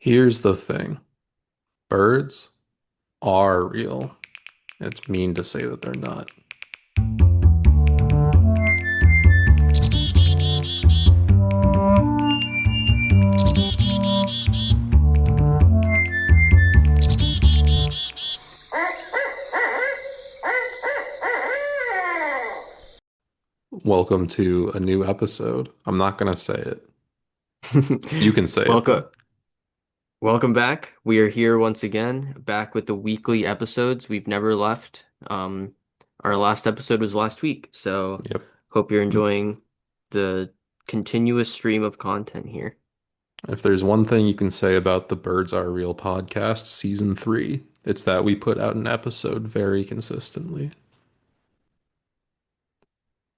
Here's the thing. Birds are real. It's mean to say that they're not. Welcome to a new episode. I'm not gonna say it. You can say it Welcome, though. welcome back. We are here once again, back with the weekly episodes. We've never left. Our last episode was last week, so Yep. hope you're enjoying the continuous stream of content here. If there's one thing you can say about the Birds Are Real podcast, season 3, it's that we put out an episode very consistently.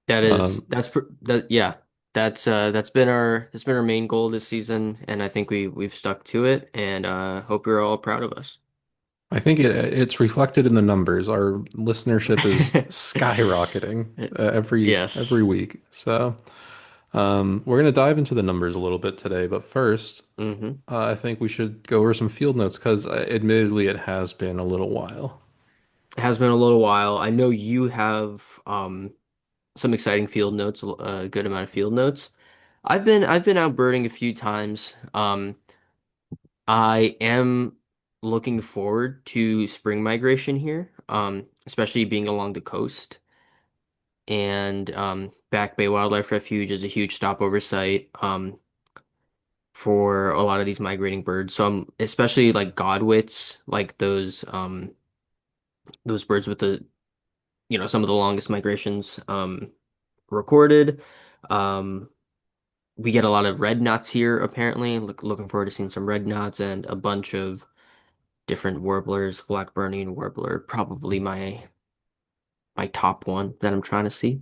That is Um, that's pr- that yeah. That's been our main goal this season, and I think we've stuck to it, and hope you're all proud of us. I think it's reflected in the numbers. Our listenership is skyrocketing every Yes. week. So, we're going to dive into the numbers a little bit today, but first, hmm I think we should go over some field notes because admittedly it has been a little while. It has been a little while. I know you have some exciting field notes, a good amount of field notes. I've been out birding a few times. I am looking forward to spring migration here, especially being along the coast. And Back Bay Wildlife Refuge is a huge stopover site for a lot of these migrating birds. So I'm especially like godwits, like those birds with the some of the longest migrations recorded. Um, we get a lot of red knots here, apparently. Looking forward to seeing some red knots and a bunch of different warblers. Black-burning warbler, probably my top one that I'm trying to see.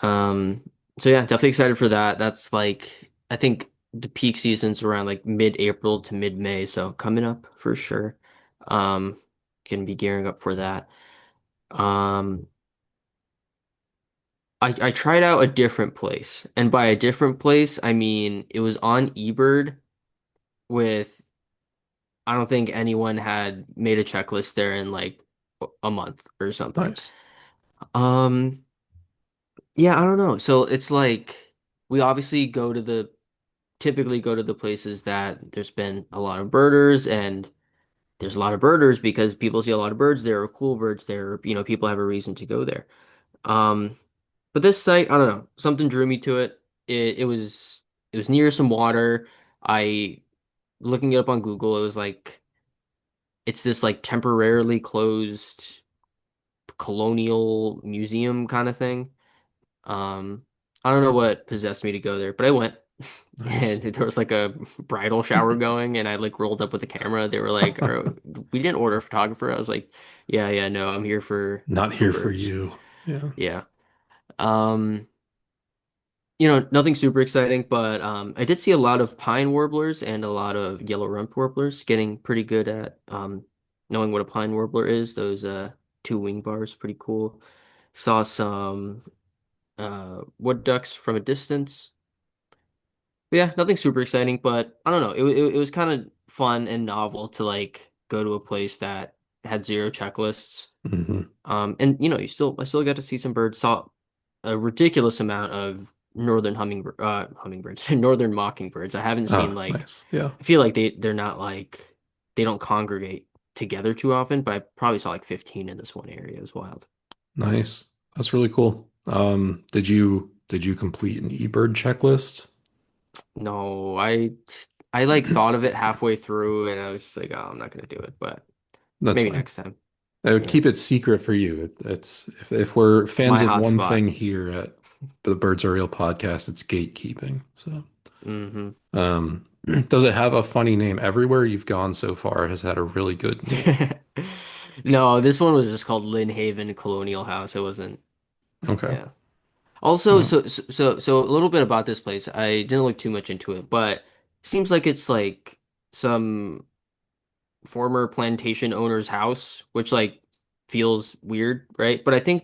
Um, so yeah, definitely excited for that. That's like I think the peak season's around like mid-April to mid-May, so coming up for sure. Um, Gonna be gearing up for that. Um, I tried out a different place, and by a different place, I mean it was on eBird with I don't think anyone had made a checklist there in like a month or something. Nice. Um, yeah, I don't know. So it's like we obviously typically go to the places that there's been a lot of birders and there's a lot of birders because people see a lot of birds there or cool birds there, people have a reason to go there. Um, but this site, I don't know, something drew me to it. It was near some water. I looking it up on Google, it was like it's this like temporarily closed colonial museum kind of thing. Um, I don't know what possessed me to go there, but I went Nice. and there was like a bridal shower going and I like rolled up with a camera. They were like, we didn't order a photographer. I was like, yeah, yeah, no, I'm here Not for here for birds. you. Yeah. Yeah. Um, Nothing super exciting, but I did see a lot of pine warblers and a lot of yellow-rumped warblers getting pretty good at knowing what a pine warbler is. Those two wing bars, pretty cool. Saw some wood ducks from a distance. But yeah, nothing super exciting, but I don't know. It was kind of fun and novel to like go to a place that had zero checklists. hmm And I still got to see some birds. Saw a ridiculous amount of hummingbirds, northern mockingbirds. I haven't seen Ah, like nice. Yeah. I feel like they're not like they don't congregate together too often, but I probably saw like 15 in this one area. It was wild. Nice. That's really cool. Did you complete an eBird checklist? No, I like thought of it halfway through and I was just like, oh, I'm not gonna do it, but That's maybe fine. next time. I would Yeah. keep it secret for you. It's if we're fans My of hot one spot. thing here at the Birds Are Real podcast, it's gatekeeping. So, hmm um, does it have a funny name? Everywhere you've gone so far has had a really good name. No, this one was just called Lynn Haven Colonial House. It wasn't, Okay. yeah. Also, Well, so a little bit about this place. I didn't look too much into it, but seems like it's like some former plantation owner's house, which like feels weird, right? But I think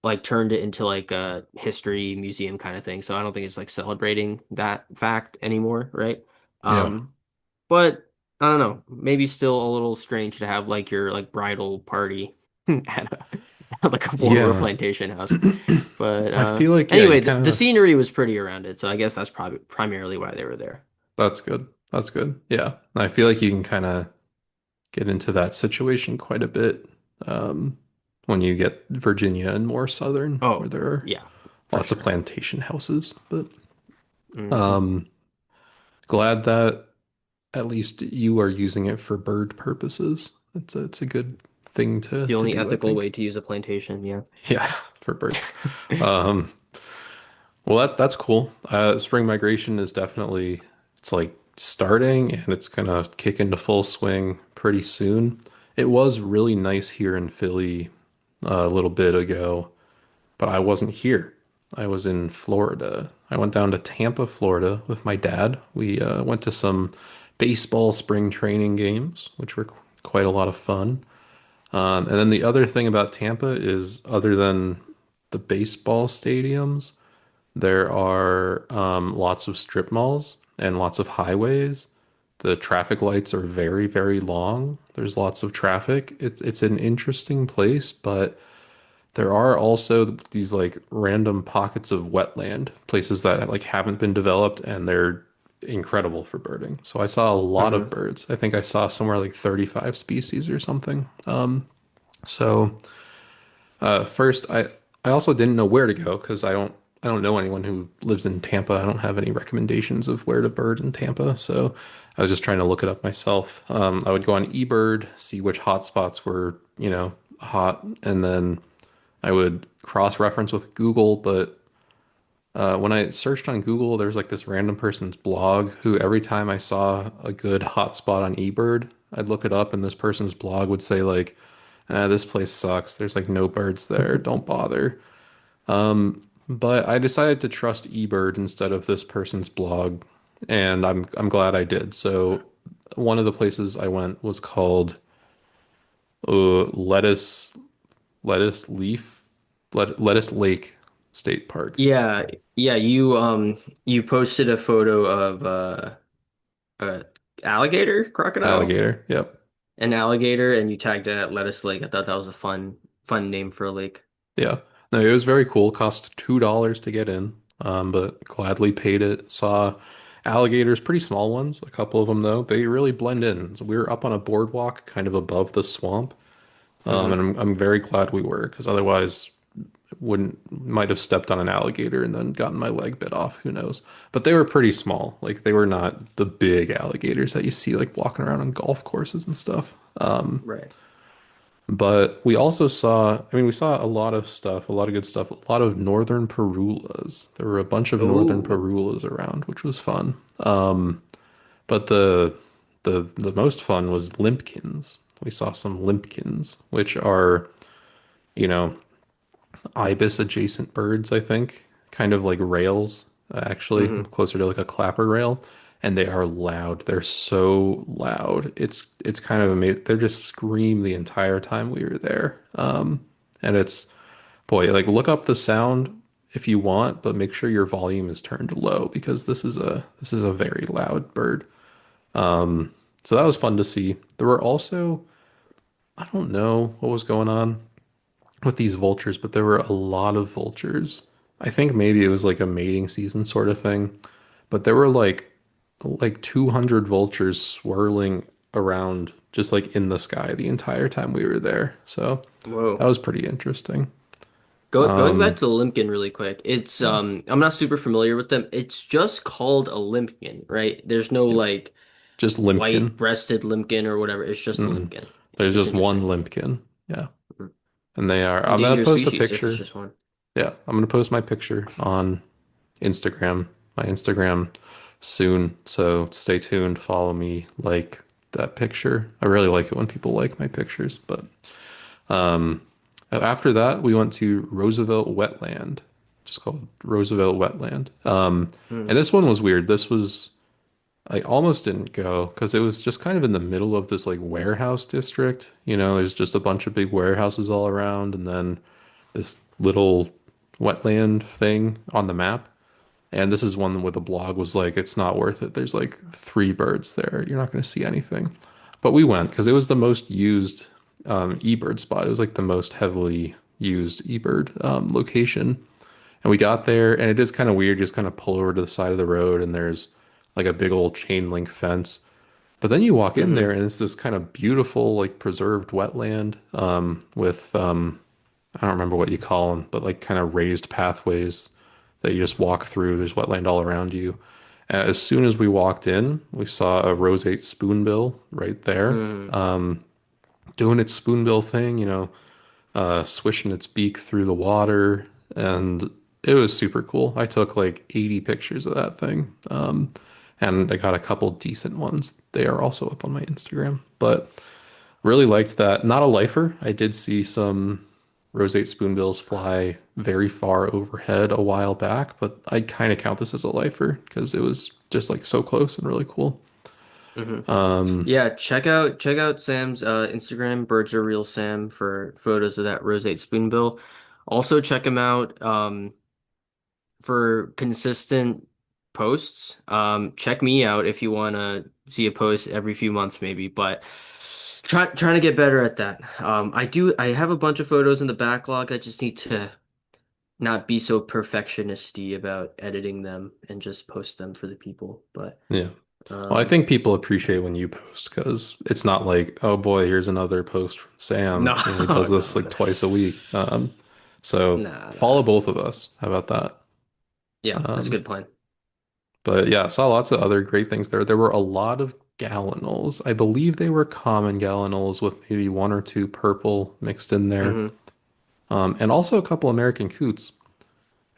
like turned it into like a history museum kind of thing. So I don't think it's like celebrating that fact anymore, right? Yeah. Um, but I don't know, maybe still a little strange to have like your like bridal party at at like a former Yeah. plantation house. But I feel like, yeah, you anyway, kind the of, scenery was pretty around it, so I guess that's probably primarily why they were there. that's good. That's good. Yeah. I feel like you can kind of get into that situation quite a bit when you get Virginia and more southern, where Oh, there are yeah, for lots of sure. plantation houses. But Hmm. um, glad that at least you are using it for bird purposes. It's a good thing The to only do, I ethical think. way to use a plantation, yeah. Yeah, for birds. Um, well, that's cool. Spring migration is definitely it's like starting and it's gonna kick into full swing pretty soon. It was really nice here in Philly a little bit ago, but I wasn't here. I was in Florida. I went down to Tampa, Florida with my dad. We went to some baseball spring training games, which were quite a lot of fun. And then the other thing about Tampa is, other than the baseball stadiums, there are lots of strip malls and lots of highways. The traffic lights are very, very long. There's lots of traffic. It's an interesting place, but there are also these like random pockets of wetland, places that like haven't been developed and they're incredible for birding. So I saw a lot of Hmm. birds. I think I saw somewhere like 35 species or something. So first I also didn't know where to go because I don't know anyone who lives in Tampa. I don't have any recommendations of where to bird in Tampa. So I was just trying to look it up myself. I would go on eBird, see which hotspots were, hot, and then I would cross-reference with Google, but when I searched on Google, there was like this random person's blog who every time I saw a good hotspot on eBird, I'd look it up and this person's blog would say like, this place sucks. There's like no birds there. Don't bother. But I decided to trust eBird instead of this person's blog, and I'm glad I did. So one of the places I went was called Lettuce Lettuce Leaf Lettuce Lake State Park. Yeah, yeah, you posted a photo of a alligator, crocodile, Alligator. Yep. an alligator, and you tagged it at Lettuce Lake. I thought that was a fun name for a lake. Yeah. No, it was very cool. Cost $2 to get in, but gladly paid it. Saw alligators, pretty small ones, a couple of them though. They really blend in. So we were up on a boardwalk, kind of above the swamp, and Hmm. I'm very glad we were because otherwise wouldn't might have stepped on an alligator and then gotten my leg bit off. Who knows? But they were pretty small. Like they were not the big alligators that you see like walking around on golf courses and stuff. Right. But we also saw, I mean, we saw a lot of stuff, a lot of good stuff, a lot of northern parulas. There were a bunch of northern Oh. parulas around, which was fun. But the most fun was limpkins. We saw some limpkins, which are, you know, ibis adjacent birds, I think, kind of like rails, actually, Hmm. closer to like a clapper rail. And they are loud. They're so loud. It's kind of amazing. They're just scream the entire time we were there. And it's boy, like look up the sound if you want, but make sure your volume is turned low because this is a very loud bird. So that was fun to see. There were also I don't know what was going on with these vultures, but there were a lot of vultures. I think maybe it was like a mating season sort of thing, but there were like 200 vultures swirling around just like in the sky the entire time we were there. So that Whoa. was pretty interesting. Going back to the limpkin really quick. It's Yeah, I'm not super familiar with them. It's just called a limpkin, right? There's no yep. like Just limpkin. white-breasted limpkin or whatever. It's just a Mm-mm. limpkin. There's That's just one interesting. limpkin. Yeah. Mhm. And they are, I'm gonna Endangered post a species if it's picture. just one. Yeah, I'm gonna post my picture on Instagram, my Instagram soon. So stay tuned, follow me, like that picture. I really like it when people like my pictures. But um, after that, we went to Roosevelt Wetland, just called Roosevelt Wetland. Hmm. And this one was weird. This was I almost didn't go because it was just kind of in the middle of this like warehouse district. There's just a bunch of big warehouses all around, and then this little wetland thing on the map. And this is one where the blog was like, it's not worth it. There's like three birds there. You're not going to see anything. But we went because it was the most used eBird spot. It was like the most heavily used eBird location. And we got there, and it is kind of weird. Just kind of pull over to the side of the road, and there's like a big old chain link fence. But then you walk in there, Hmm. and it's this kind of beautiful, like preserved wetland with I don't remember what you call them, but like kind of raised pathways that you just walk through. There's wetland all around you. As soon as we walked in, we saw a roseate spoonbill right there, Hmm. doing its spoonbill thing, swishing its beak through the water, and it was super cool. I took like 80 pictures of that thing, and I got a couple decent ones. They are also up on my Instagram, but really liked that. Not a lifer. I did see some roseate spoonbills fly very far overhead a while back, but I kind of count this as a lifer because it was just like so close and really cool. Hmm. Um, Yeah, check out Sam's Instagram, Birds Are Real Sam, for photos of that roseate spoonbill. Also check him out for consistent posts. Check me out if you want to see a post every few months maybe, but trying to get better at that. I have a bunch of photos in the backlog. I just need to not be so perfectionisty about editing them and just post them for the people. But yeah. Well, I um think people appreciate when you post because it's not like, oh boy, here's another post from Sam. no, He does this no, like no. twice a week. So Nah, nah. follow both of us. How about that? Yeah, that's a Um, good plan. but yeah, saw lots of other great things there. There were a lot of gallinals. I believe they were common gallinals with maybe one or two purple mixed in there. Hmm. And also a couple American coots.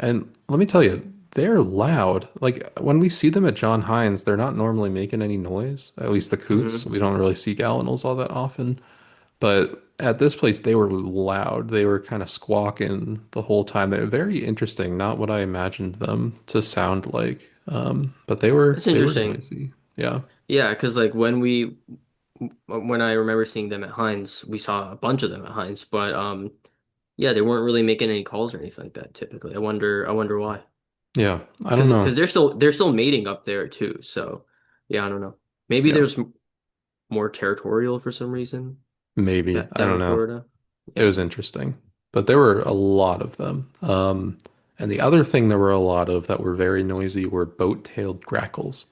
And let me tell you, they're loud. Like when we see them at John Hines, they're not normally making any noise. At least the coots. Hmm. We don't really see gallinals all that often. But at this place, they were loud. They were kind of squawking the whole time. They're very interesting. Not what I imagined them to sound like. But That's they were interesting. noisy. Yeah. Yeah, because like when I remember seeing them at Heinz, we saw a bunch of them at Heinz, but yeah, they weren't really making any calls or anything like that typically. I wonder why. Yeah. I don't Because know. they're still mating up there too. So yeah, I don't know. Maybe Yeah. there's more territorial for some reason Maybe. that I down don't in know. Florida. It Yeah. was interesting. But there were a lot of them. And the other thing there were a lot of that were very noisy were boat-tailed grackles,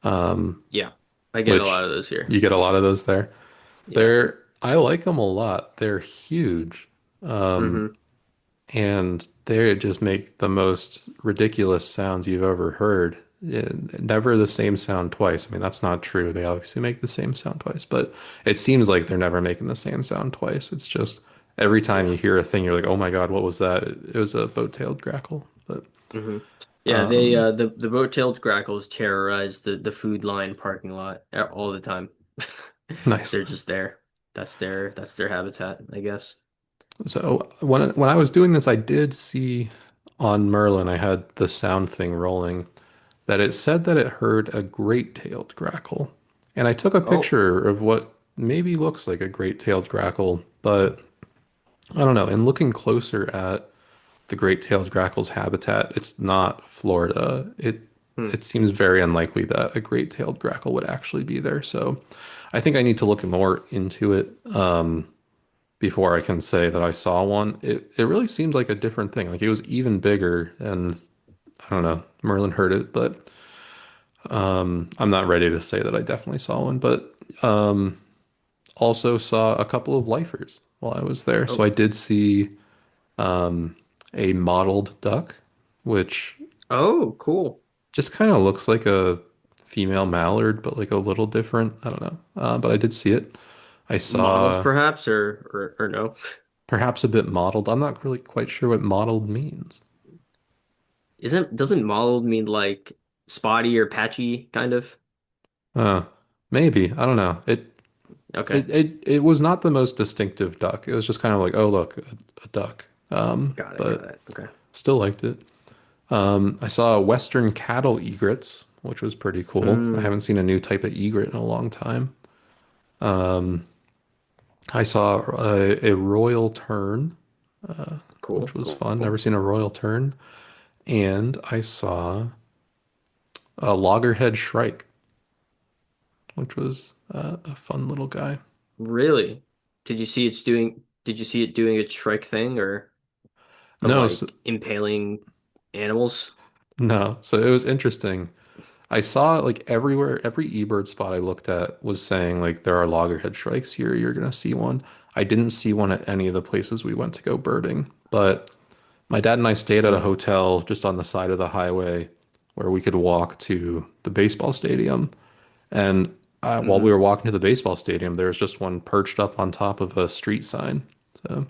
um, Yeah. I get a which lot of those here. you get a lot of those there. Yeah. I like them a lot. They're huge. Um, Hmm. and they just make the most ridiculous sounds you've ever heard. Never the same sound twice. I mean, that's not true. They obviously make the same sound twice, but it seems like they're never making the same sound twice. It's just every time Yeah. you hear a thing, you're like, "Oh my God, what was that?" It was a boat-tailed grackle. But Hmm. Yeah, they um, the boat-tailed grackles terrorize the Food Line parking lot all the time. nice. They're just there. That's their habitat, I guess. So when I was doing this, I did see on Merlin, I had the sound thing rolling that it said that it heard a great-tailed grackle. And I took a Oh, picture of what maybe looks like a great-tailed grackle, but I don't know. In looking closer at the great-tailed grackle's habitat, it's not Florida. hmm. It seems very unlikely that a great-tailed grackle would actually be there. So I think I need to look more into it before I can say that I saw one. It really seemed like a different thing. Like it was even bigger, and I don't know. Merlin heard it, but I'm not ready to say that I definitely saw one, but also saw a couple of lifers while I was there. So Oh, I did see a mottled duck, which oh, cool. just kind of looks like a female mallard, but like a little different. I don't know. But I did see it. I Modeled saw perhaps or no? perhaps a bit mottled. I'm not really quite sure what mottled means. Doesn't modeled mean like spotty or patchy kind of? Uh, maybe. I don't know. Okay. It was not the most distinctive duck. It was just kind of like, oh look, a duck. Got it, got But it. Okay. still liked it. I saw Western cattle egrets, which was pretty cool. I Mm, haven't seen a new type of egret in a long time. I saw a royal tern, Cool, which was cool, fun. Never cool. seen a royal tern. And I saw a loggerhead shrike, which was a fun little guy. Really? Did you see it doing its Shrek thing or of No, so, like impaling animals? no. So it was interesting. I saw it like everywhere, every eBird spot I looked at was saying like there are loggerhead shrikes here. You're gonna see one. I didn't see one at any of the places we went to go birding, but my dad and I stayed at a Mm, hotel just on the side of the highway where we could walk to the baseball stadium. And while we mm-hmm. were walking to the baseball stadium, there was just one perched up on top of a street sign. So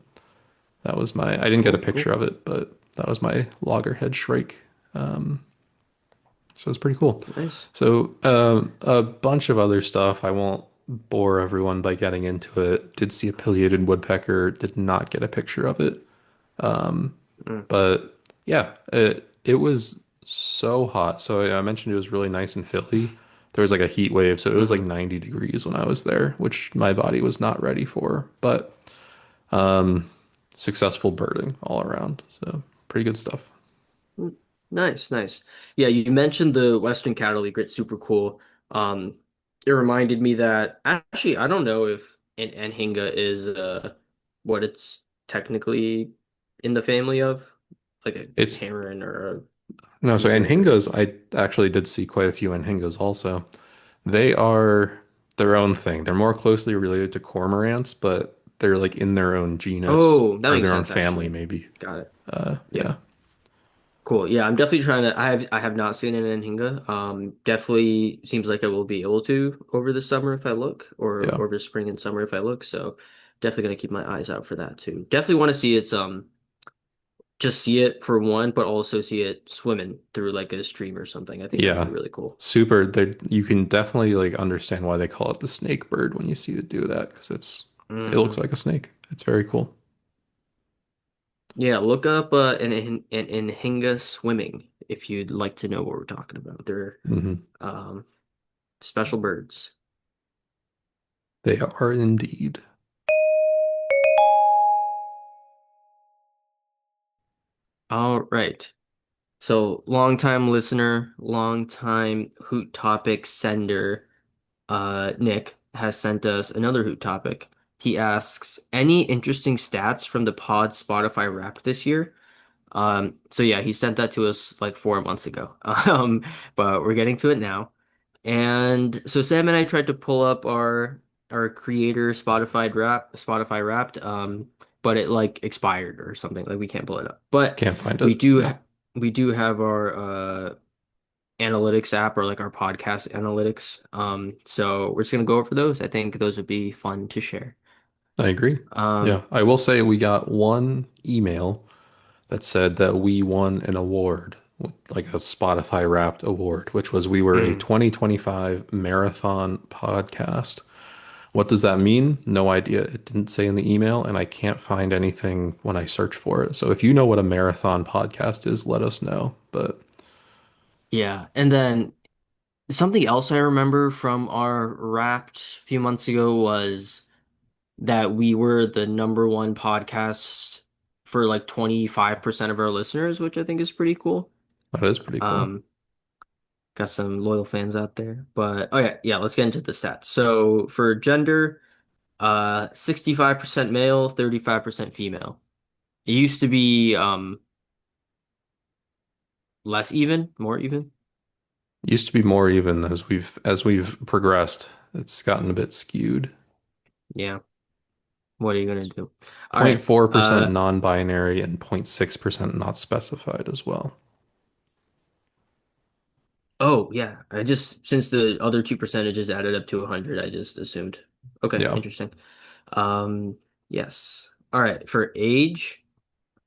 that was my, I didn't get a Cool, picture cool. of it, but that was my loggerhead shrike. So it's pretty cool. Nice. So a bunch of other stuff. I won't bore everyone by getting into it. Did see a pileated woodpecker. Did not get a picture of it. Mm, But yeah, it was so hot. So I mentioned it was really nice in Philly. There was like a heat wave, so it was like mm-hmm. 90 degrees when I was there, which my body was not ready for. But successful birding all around. So pretty good stuff. Mm, nice, nice. Yeah, you mentioned the Western cattle egret, super cool. It reminded me that actually I don't know if an Anhinga is what it's technically in the family of, like a It's heron or a no, so egret or anhingas, I actually did see quite a few anhingas also. They are their own thing. They're more closely related to cormorants, but they're like in their own genus oh, that or makes their own sense family, actually. maybe. Got it. Yeah. Yeah. Cool. Yeah, I'm definitely trying to I have not seen an Anhinga. Definitely seems like I will be able to over the summer if I look Yeah. or over spring and summer if I look. So definitely gonna keep my eyes out for that too. Definitely want to see its just see it for one, but also see it swimming through like a stream or something. I think that would be Yeah. really cool. Super. They you can definitely like understand why they call it the snake bird when you see it do that because it looks Hmm. like a snake. It's very cool. Yeah, look up an Anhinga swimming if you'd like to know what we're talking about. They're Hmm. um special birds. They are indeed. All right. So, long time listener, long time Hoot topic sender, Nick has sent us another Hoot topic. He asks, any interesting stats from the pod Spotify Wrapped this year? So yeah, he sent that to us like 4 months ago. But we're getting to it now. And so Sam and I tried to pull up our creator Spotify Wrapped, but it like expired or something. Like we can't pull it up. But Can't find we it. do Yeah. ha we do have our analytics app or like our podcast analytics. So we're just gonna go over those. I think those would be fun to share. I agree. Um, Yeah. I will say we got one email that said that we won an award, like a Spotify Wrapped award, which was we were a mm, 2025 marathon podcast. What does that mean? No idea. It didn't say in the email, and I can't find anything when I search for it. So if you know what a marathon podcast is, let us know. But yeah, and then something else I remember from our Wrapped a few months ago was that we were the number one podcast for like 25% of our listeners, which I think is pretty cool. that is pretty cool. Um, got some loyal fans out there. But oh yeah, let's get into the stats. So for gender, 65% male, 35% female. It used to be less even, more even. Used to be more even as we've progressed. It's gotten a bit skewed. Yeah. What are you gonna do? All right. 0.4% non-binary and 0.6% not specified as well. Oh yeah. I just since the other two percentages added up to 100, I just assumed. Okay, Yeah. interesting. Um, yes. All right. For age,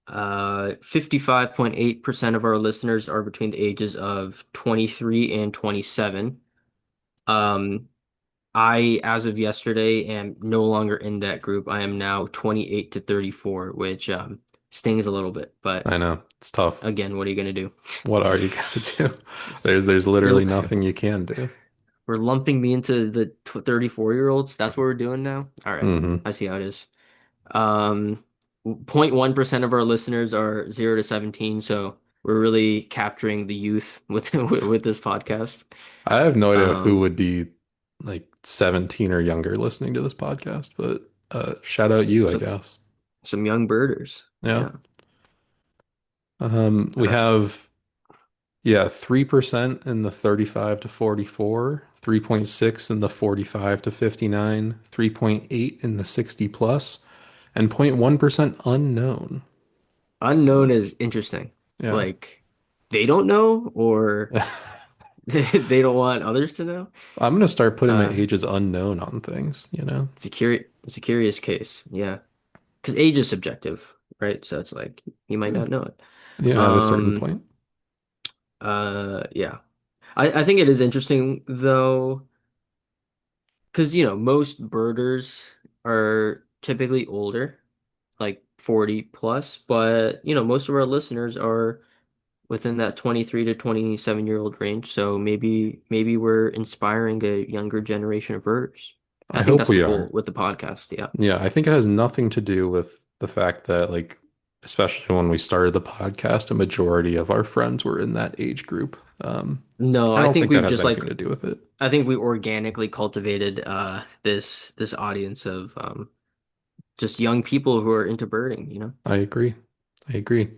55.8% of our listeners are between the ages of 23 and 27. Um, as of yesterday, am no longer in that group. I am now 28 to 34, which stings a little bit. But I know. It's tough. again, what are you gonna do? What are you gonna do? There's literally You're nothing you can do. we're lumping me into the 34-year-olds. That's what we're doing now. All right, Hmm. I see how it is. Um, 0.1% of our listeners are 0 to 17, so we're really capturing the youth with with this podcast. I have no idea who Um, would be like 17 or younger listening to this podcast, but shout out you, I some guess. some young birders. Yeah. Yeah. We Uh, have, yeah, 3% in the 35 to 44, 3.6 in the 45 to 59, 3.8 in the 60 plus, and 0.1% unknown. Unknown So, is interesting. yeah. Like they don't know or they don't want others to know. I'm gonna start putting my Uh, age as unknown on things, you know? it's a curious case. Yeah. Because age is subjective, right? So it's like you might Yeah. not know it. Yeah, at a certain Um, point. yeah. I think it is interesting though, because most birders are typically older, like 40 plus, but most of our listeners are within that 23 to 27-year-old range. So maybe we're inspiring a younger generation of birders. I I think hope that's the we goal are. with the podcast. Yeah. Yeah, I think it has nothing to do with the fact that, like, especially when we started the podcast, a majority of our friends were in that age group. No, I I don't think think that we've has just like anything to do with it. I think we organically cultivated this audience of just young people who are into birding. I agree. I agree.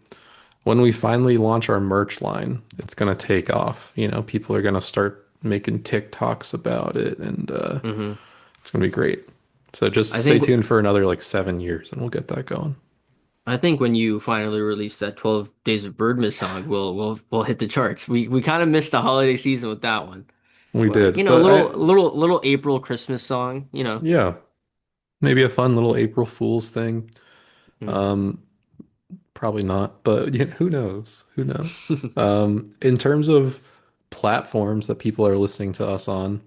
When we finally launch our merch line, it's gonna take off. You know, people are gonna start making TikToks about it, and Hmm. it's gonna be great. So just I stay think tuned for another like 7 years, and we'll get that going. I think when you finally release that 12 Days of Birdmas song, we'll hit the charts. We kind of missed the holiday season with that one. We But, did, a but little April Christmas song. yeah, maybe a fun little April Fool's thing. Mm. Um, Probably not, but yeah, who knows? Who knows? In terms of platforms that people are listening to us on,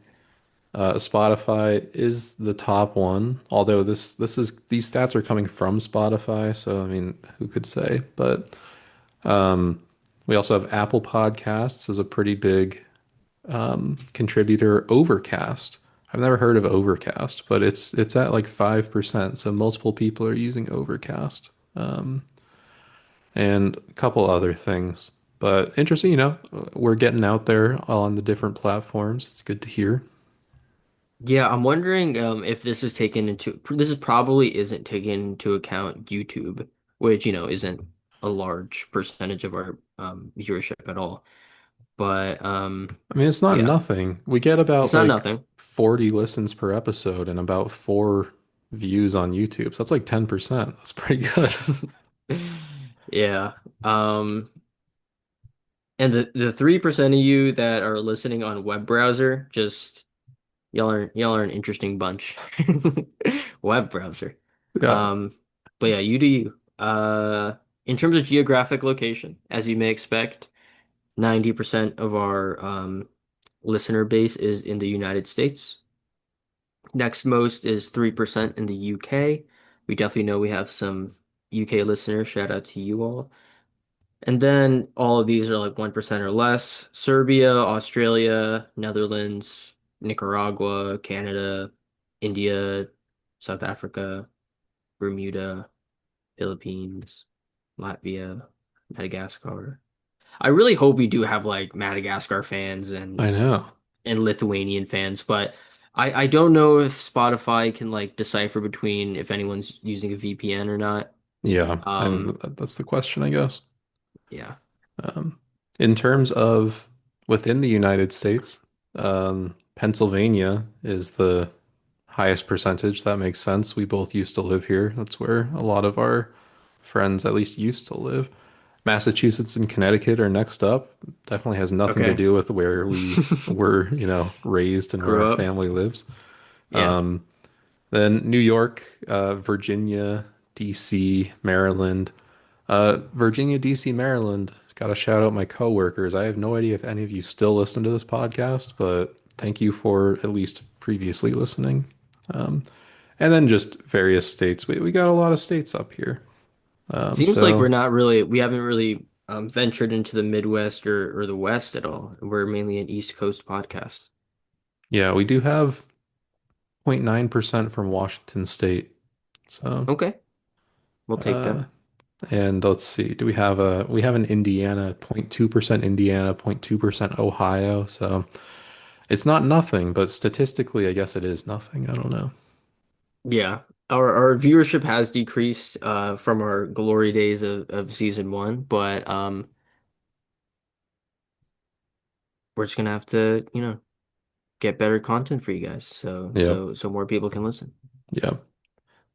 Spotify is the top one. Although this is these stats are coming from Spotify, so I mean, who could say? But we also have Apple Podcasts as a pretty big contributor. Overcast. I've never heard of Overcast, but it's at like 5%, so multiple people are using Overcast. And a couple other things. But interesting, we're getting out there on the different platforms. It's good to hear. Yeah, I'm wondering if this is probably isn't taken into account YouTube, which isn't a large percentage of our viewership at all. But I mean, it's not yeah, nothing. We get about it's not like nothing. 40 listens per episode and about 4 views on YouTube. So that's like 10%. That's pretty good. Yeah. Um, and the 3% of you that are listening on web browser, just y'all are an interesting bunch. Web browser. Yeah, Um, but yeah, you do you. In terms of geographic location, as you may expect, 90% of our listener base is in the United States. Next most is 3% in the UK. We definitely know we have some UK listeners. Shout out to you all. And then all of these are like 1% or less. Serbia, Australia, Netherlands, Nicaragua, Canada, India, South Africa, Bermuda, Philippines, Latvia, Madagascar. I really hope we do have like Madagascar fans I know. and Lithuanian fans, but I don't know if Spotify can like decipher between if anyone's using a VPN or not. Yeah, and Um, that's the question, I guess. yeah. Um, in terms of within the United States, Pennsylvania is the highest percentage. That makes sense. We both used to live here. That's where a lot of our friends at least used to live. Massachusetts and Connecticut are next up. Definitely has nothing to Okay. do with where we were, raised and where our Grew up. family lives. Yeah. Then New York, Virginia, DC, Maryland. Virginia, DC, Maryland. Got to shout out my coworkers. I have no idea if any of you still listen to this podcast, but thank you for at least previously listening. Um, and then just various states. We got a lot of states up here. Seems like So we haven't really ventured into the Midwest or the West at all. We're mainly an East Coast podcast. yeah, we do have 0.9% from Washington State. So Okay. We'll take Uh, that. and let's see, we have an Indiana, 0.2% Indiana, 0.2% Ohio. So it's not nothing, but statistically, I guess it is nothing. I don't know. Yeah. Our viewership has decreased from our glory days of season one, but we're just gonna have to, get better content for you guys Yep. so more people can listen. Yep.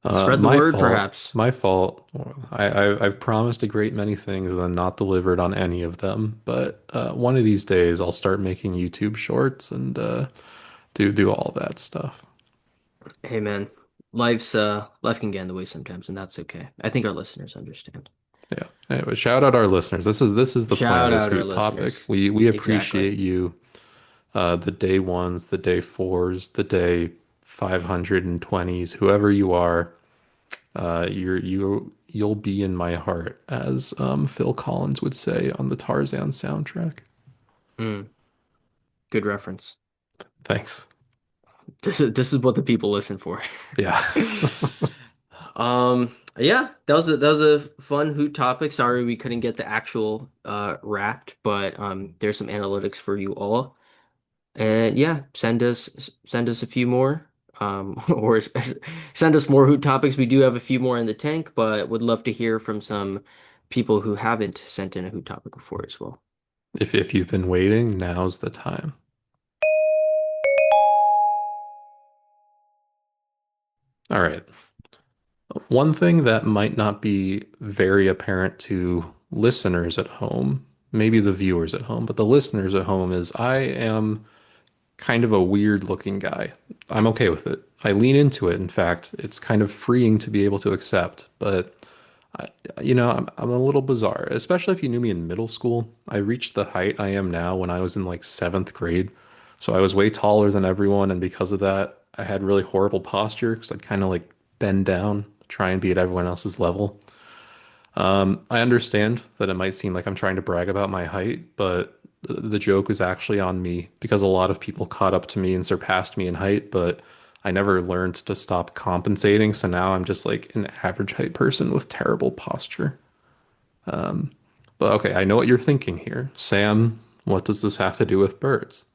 Spread the My word, fault. perhaps. My fault. I've promised a great many things and then not delivered on any of them. But one of these days, I'll start making YouTube shorts and do all that stuff. Hey man, life can get in the way sometimes, and that's okay. I think our listeners understand. Yeah. Anyway, shout out our listeners. This is the point of Shout this out our root topic. listeners. We Exactly. appreciate you. The day ones, the day fours, the day 520s, whoever you are. You'll be in my heart, as Phil Collins would say on the Tarzan soundtrack. Mm, good reference. Thanks. This is what the people listen for. Yeah. Yeah, that was a fun hoot topic. Sorry we couldn't get the actual wrapped, but there's some analytics for you all. And yeah, send us a few more. Or send us more hoot topics. We do have a few more in the tank, but would love to hear from some people who haven't sent in a hoot topic before as well. If you've been waiting, now's the time. All right. One thing that might not be very apparent to listeners at home, maybe the viewers at home, but the listeners at home is I am kind of a weird looking guy. I'm okay with it. I lean into it. In fact, it's kind of freeing to be able to accept, but I, I'm a little bizarre, especially if you knew me in middle school. I reached the height I am now when I was in like seventh grade. So I was way taller than everyone. And because of that, I had really horrible posture because I'd kind of like bend down, try and be at everyone else's level. I understand that it might seem like I'm trying to brag about my height, but the joke is actually on me because a lot of people caught up to me and surpassed me in height, but I never learned to stop compensating. So now I'm just like an average height person with terrible posture. But okay, I know what you're thinking here. Sam, what does this have to do with birds?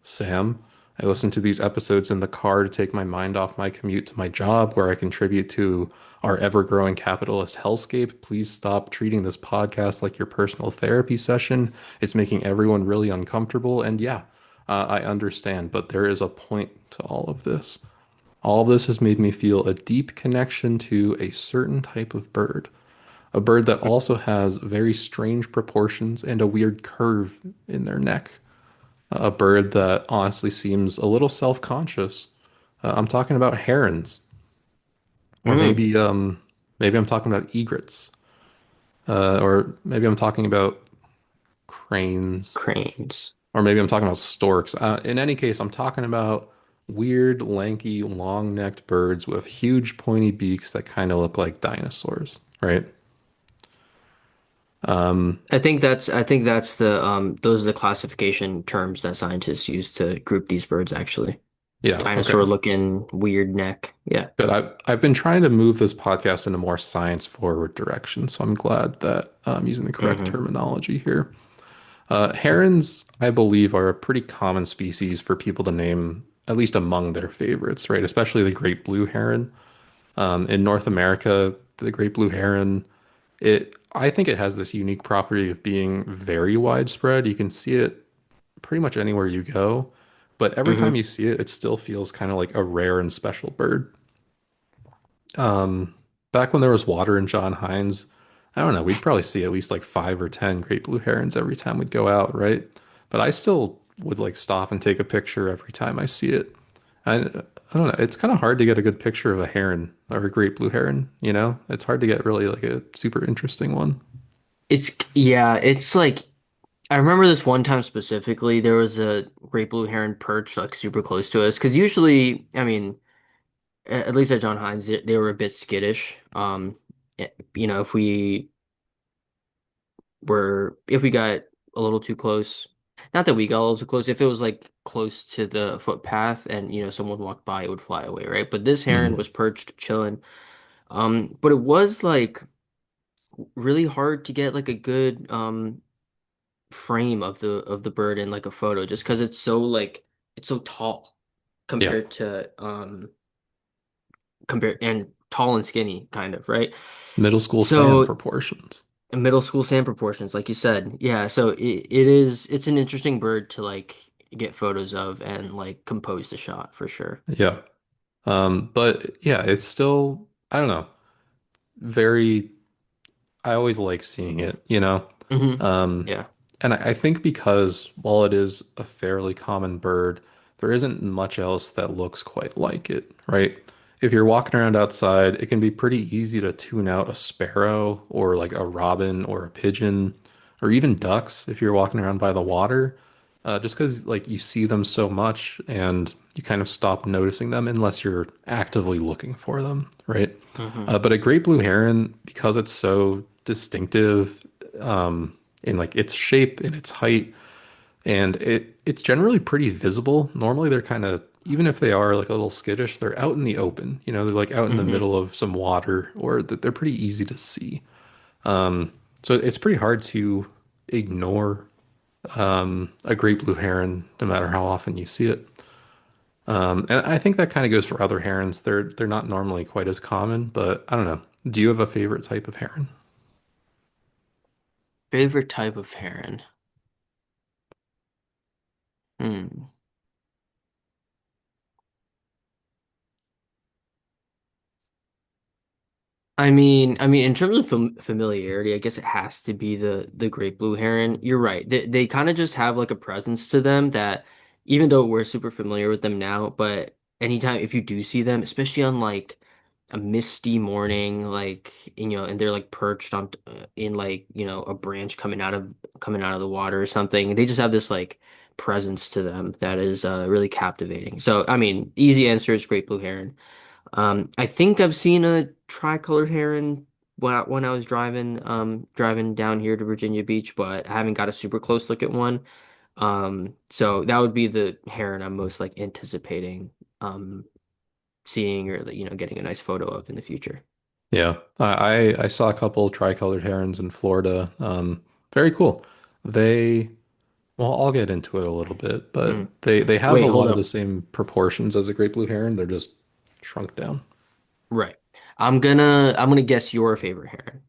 Sam, I listen to these episodes in the car to take my mind off my commute to my job where I contribute to our ever-growing capitalist hellscape. Please stop treating this podcast like your personal therapy session. It's making everyone really uncomfortable. And yeah, I understand, but there is a point to all of this. All of this has made me feel a deep connection to a certain type of bird, a bird that also has very strange proportions and a weird curve in their neck, a bird that honestly seems a little self-conscious. I'm talking about herons, or Mm, maybe I'm talking about egrets, or maybe I'm talking about cranes, cranes. or maybe I'm talking about storks. In any case, I'm talking about weird, lanky, long-necked birds with huge, pointy beaks that kind of look like dinosaurs, right? Um, I think that's the those are the classification terms that scientists use to group these birds actually. yeah, Dinosaur okay. looking weird neck. Yeah. But I've been trying to move this podcast in a more science forward direction, so I'm glad that I'm using the correct Hmm. terminology here. Herons, I believe, are a pretty common species for people to name, at least among their favorites, right? Especially the great blue heron. In North America, the great blue heron, I think it has this unique property of being very widespread. You can see it pretty much anywhere you go, but every time Hmm. you see it, it still feels kind of like a rare and special bird. Um, Back when there was water in John Hines, I don't know, we'd probably see at least like 5 or 10 great blue herons every time we'd go out, right? But I still would like stop and take a picture every time I see it. I don't know, it's kind of hard to get a good picture of a heron or a great blue heron, you know? It's hard to get really like a super interesting one. It's like I remember this one time specifically, there was a great blue heron perch like super close to us. Because usually, I mean, at least at John Hines, they were a bit skittish. If we got a little too close, not that we got a little too close, if it was like close to the footpath and someone walked by, it would fly away, right? But this heron Hmm. was perched, chilling. But it was like really hard to get like a good frame of the bird in like a photo just because it's so like it's so tall Yeah. compared to compared and tall and skinny kind of, right? Middle school Sam So proportions. middle school sand proportions, like you said. Yeah, so it is it's an interesting bird to like get photos of and like compose the shot for sure. Yeah. But yeah, it's still, I don't know, very, I always like seeing it, you know? Hmm. Um, Yeah. and I think because while it is a fairly common bird, there isn't much else that looks quite like it, right? If you're walking around outside, it can be pretty easy to tune out a sparrow or like a robin or a pigeon or even ducks if you're walking around by the water, just because like you see them so much and you kind of stop noticing them unless you're actively looking for them, right? Hmm. But a great blue heron, because it's so distinctive in like its shape and its height, and it's generally pretty visible. Normally, they're kind of even if they are like a little skittish, they're out in the open. You know, they're like out in the Hmm. middle of some water, or they're pretty easy to see. So it's pretty hard to ignore a great blue heron, no matter how often you see it. And I think that kind of goes for other herons. They're not normally quite as common, but I don't know. Do you have a favorite type of heron? Favorite type of heron? Hmm. I mean, in terms of familiarity, I guess it has to be the great blue heron. You're right. They kind of just have like a presence to them that, even though we're super familiar with them now, but anytime if you do see them, especially on like a misty morning, like and they're like perched on in like a branch coming out of the water or something, they just have this like presence to them that is really captivating. So, I mean, easy answer is great blue heron. I think I've seen a tricolored heron when I was driving down here to Virginia Beach, but I haven't got a super close look at one. So that would be the heron I'm most like anticipating seeing or getting a nice photo of in the future. Yeah, I saw a couple tricolored herons in Florida. Very cool. They well, I'll get into it a little bit, Mm. but they have a Wait, hold lot of the up. same proportions as a great blue heron. They're just shrunk down. Right. I'm gonna guess your favorite heron.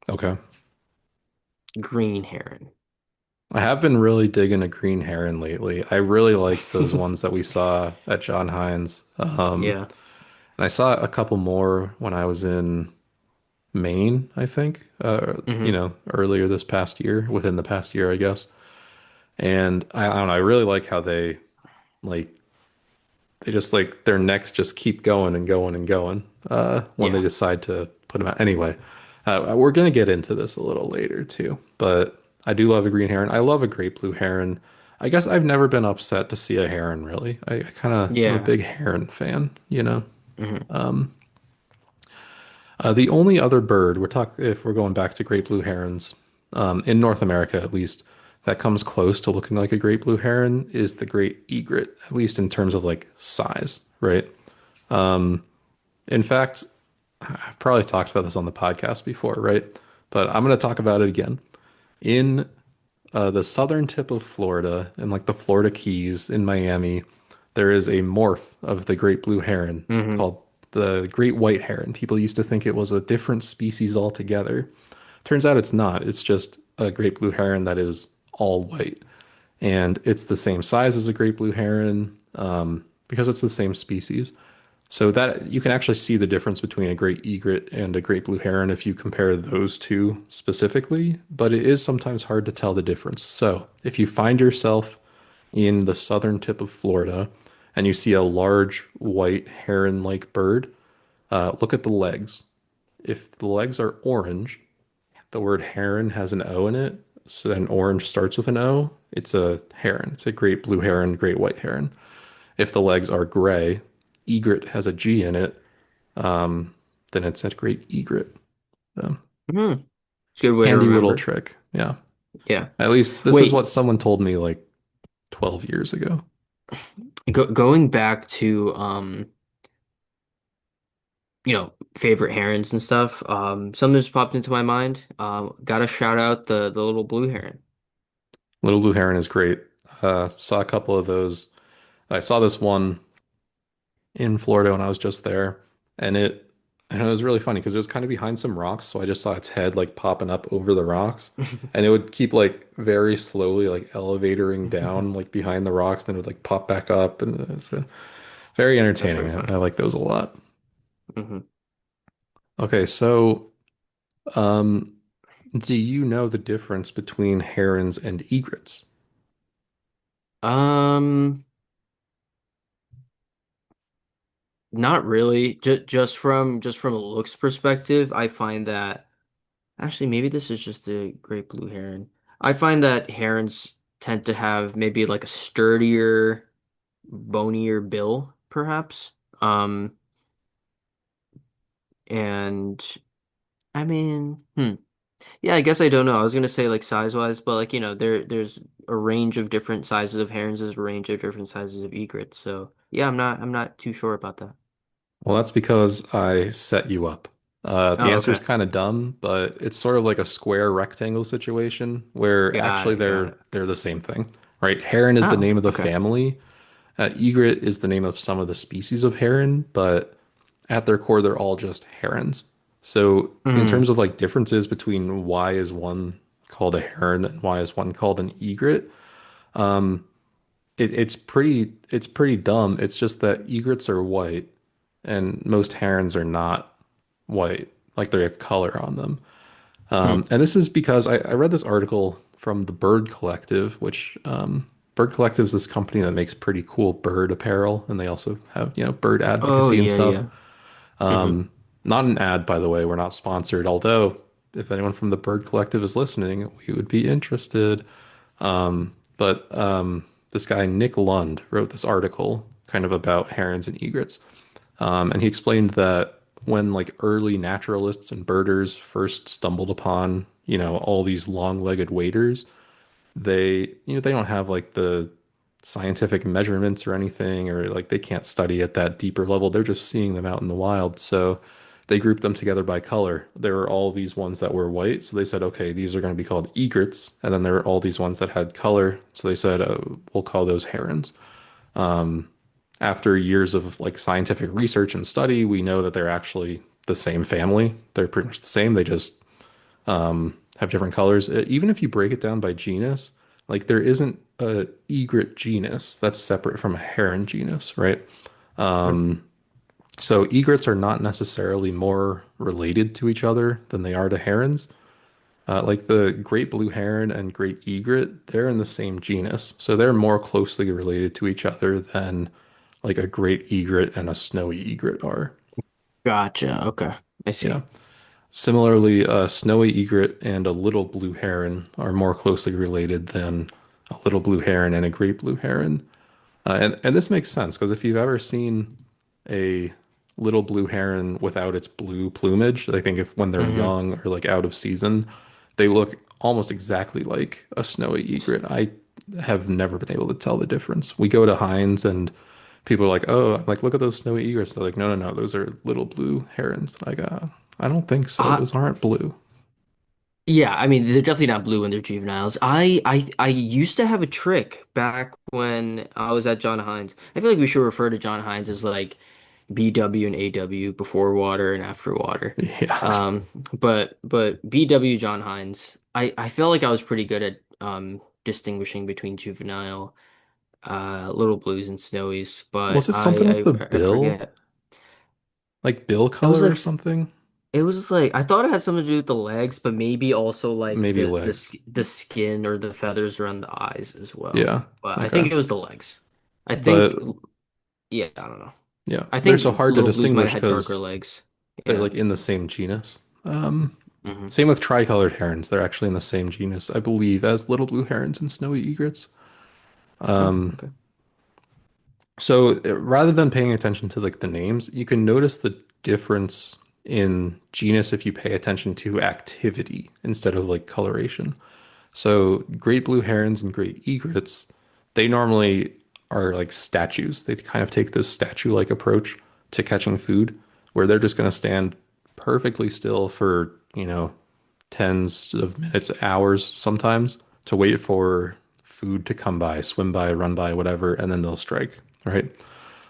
Okay. Green heron. I have been really digging a green heron lately. I really liked those ones that we saw at John Hines. Yeah. And I saw a couple more when I was in Maine, I think, Hmm. earlier this past year, within the past year, I guess. And I don't know, I really like how like they just like their necks just keep going and going and going when they Yeah. decide to put them out. Anyway, we're gonna get into this a little later too, but I do love a green heron. I love a great blue heron. I guess I've never been upset to see a heron really. I kind of I'm a Yeah. big heron fan, you know. Hmm. The only other bird we're talking if we're going back to great blue herons, in North America at least, that comes close to looking like a great blue heron is the great egret, at least in terms of like size, right? In fact, I've probably talked about this on the podcast before, right? But I'm going to talk about it again. In the southern tip of Florida, in like the Florida Keys in Miami, there is a morph of the great blue heron Hmm. called the great white heron. People used to think it was a different species altogether. Turns out it's not. It's just a great blue heron that is all white. And it's the same size as a great blue heron because it's the same species. So that you can actually see the difference between a great egret and a great blue heron if you compare those two specifically, but it is sometimes hard to tell the difference. So if you find yourself in the southern tip of Florida and you see a large white heron-like bird, look at the legs. If the legs are orange, the word heron has an O in it, so then orange starts with an O, it's a heron. It's a great blue heron, great white heron. If the legs are gray, egret has a G in it, then it's a great egret. Um, Hmm. It's a good way to Handy little remember. trick. Yeah. Yeah. At least this is what Wait, someone told me like 12 years ago. going back to favorite herons and stuff. Something just popped into my mind. Gotta shout out the little blue heron. Little blue heron is great. Saw a couple of those. I saw this one in Florida when I was just there, and it was really funny because it was kind of behind some rocks, so I just saw its head like popping up over the rocks, and it would keep like very slowly like elevatoring down like behind the rocks, then it would like pop back up, and it's very That's entertaining. very I funny. like those a lot. Hmm. Okay, so um, do you know the difference between herons and egrets? Um, Not really. Just from a looks perspective, I find that actually maybe this is just the great blue heron. I find that herons tend to have maybe like a sturdier, bonier bill, perhaps. And I mean, yeah, I guess I don't know. I was gonna say like size wise, but like there's a range of different sizes of herons, there's a range of different sizes of egrets. So yeah, I'm not too sure about that. Well, that's because I set you up. The Oh, answer is okay. kind of dumb, but it's sort of like a square rectangle situation where Got actually it, got they're it. they're the same thing, right? Heron is the Oh, name of the okay. family. Egret is the name of some of the species of heron, but at their core, they're all just herons. So, in Mm, terms of like differences between why is one called a heron and why is one called an egret, it's pretty dumb. It's just that egrets are white and most herons are not white, like they have color on them. hmm. And this is because I read this article from the Bird Collective, which Bird Collective is this company that makes pretty cool bird apparel, and they also have, bird Oh advocacy and yeah, stuff. yeah. Hmm. Not an ad, by the way. We're not sponsored, although if anyone from the Bird Collective is listening, we would be interested. But this guy, Nick Lund, wrote this article kind of about herons and egrets. And he explained that when like early naturalists and birders first stumbled upon, all these long-legged waders, they don't have like the scientific measurements or anything, or like they can't study at that deeper level. They're just seeing them out in the wild. So they grouped them together by color. There were all these ones that were white. So they said, okay, these are going to be called egrets. And then there were all these ones that had color. So they said, we'll call those herons. After years of like scientific research and study, we know that they're actually the same family. They're pretty much the same. They just have different colors. Even if you break it down by genus, like there isn't a egret genus that's separate from a heron genus, right? So egrets are not necessarily more related to each other than they are to herons. Like the great blue heron and great egret, they're in the same genus, so they're more closely related to each other than like a great egret and a snowy egret are. Gotcha. Okay, I Yeah. see. Similarly, a snowy egret and a little blue heron are more closely related than a little blue heron and a great blue heron. And this makes sense because if you've ever seen a little blue heron without its blue plumage, I think if when they're Hmm. young or like out of season, they look almost exactly like a snowy egret. I have never been able to tell the difference. We go to Heinz and people are like, "Oh, I'm like look at those snowy egrets." They're like, "No, no, no, those are little blue herons." Like, I don't think so. I Those aren't blue. Yeah, I mean they're definitely not blue when they're juveniles. I used to have a trick back when I was at John Hines. I feel like we should refer to John Hines as like BW and AW before water and after water. Yeah. But BW John Hines, I felt like I was pretty good at distinguishing between juvenile little blues and snowies, Was but it something with the I bill? forget. Like bill It was color or like something? it was like I thought it had something to do with the legs, but maybe also like Maybe the legs. the skin or the feathers around the eyes as well. Yeah. But I Okay. think it was the legs. I think But yeah, I don't know. yeah, I they're so think hard to little blues might have distinguish had darker because legs. they're Yeah. like in the same genus. Hmm. Same with tricolored herons. They're actually in the same genus, I believe, as little blue herons and snowy egrets. Oh, okay. So rather than paying attention to like the names, you can notice the difference in genus if you pay attention to activity instead of like coloration. So great blue herons and great egrets, they normally are like statues. They kind of take this statue-like approach to catching food, where they're just going to stand perfectly still for, tens of minutes, hours sometimes to wait for food to come by, swim by, run by, whatever, and then they'll strike, right?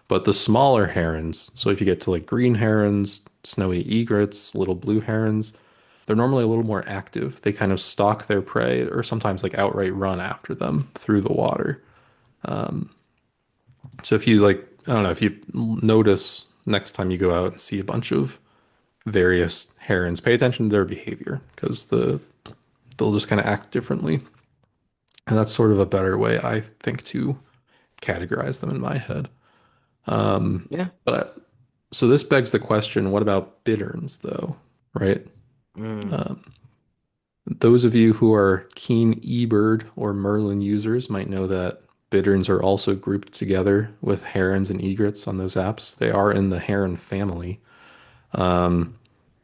But the smaller herons, so if you get to like green herons, snowy egrets, little blue herons, they're normally a little more active. They kind of stalk their prey or sometimes like outright run after them through the water. So if you like, I don't know, if you notice next time you go out and see a bunch of various herons, pay attention to their behavior because they'll just kind of act differently. And that's sort of a better way, I think, to categorize them in my head. Yeah. But so this begs the question, what about bitterns though, right? Mm. Those of you who are keen eBird or Merlin users might know that bitterns are also grouped together with herons and egrets on those apps. They are in the heron family.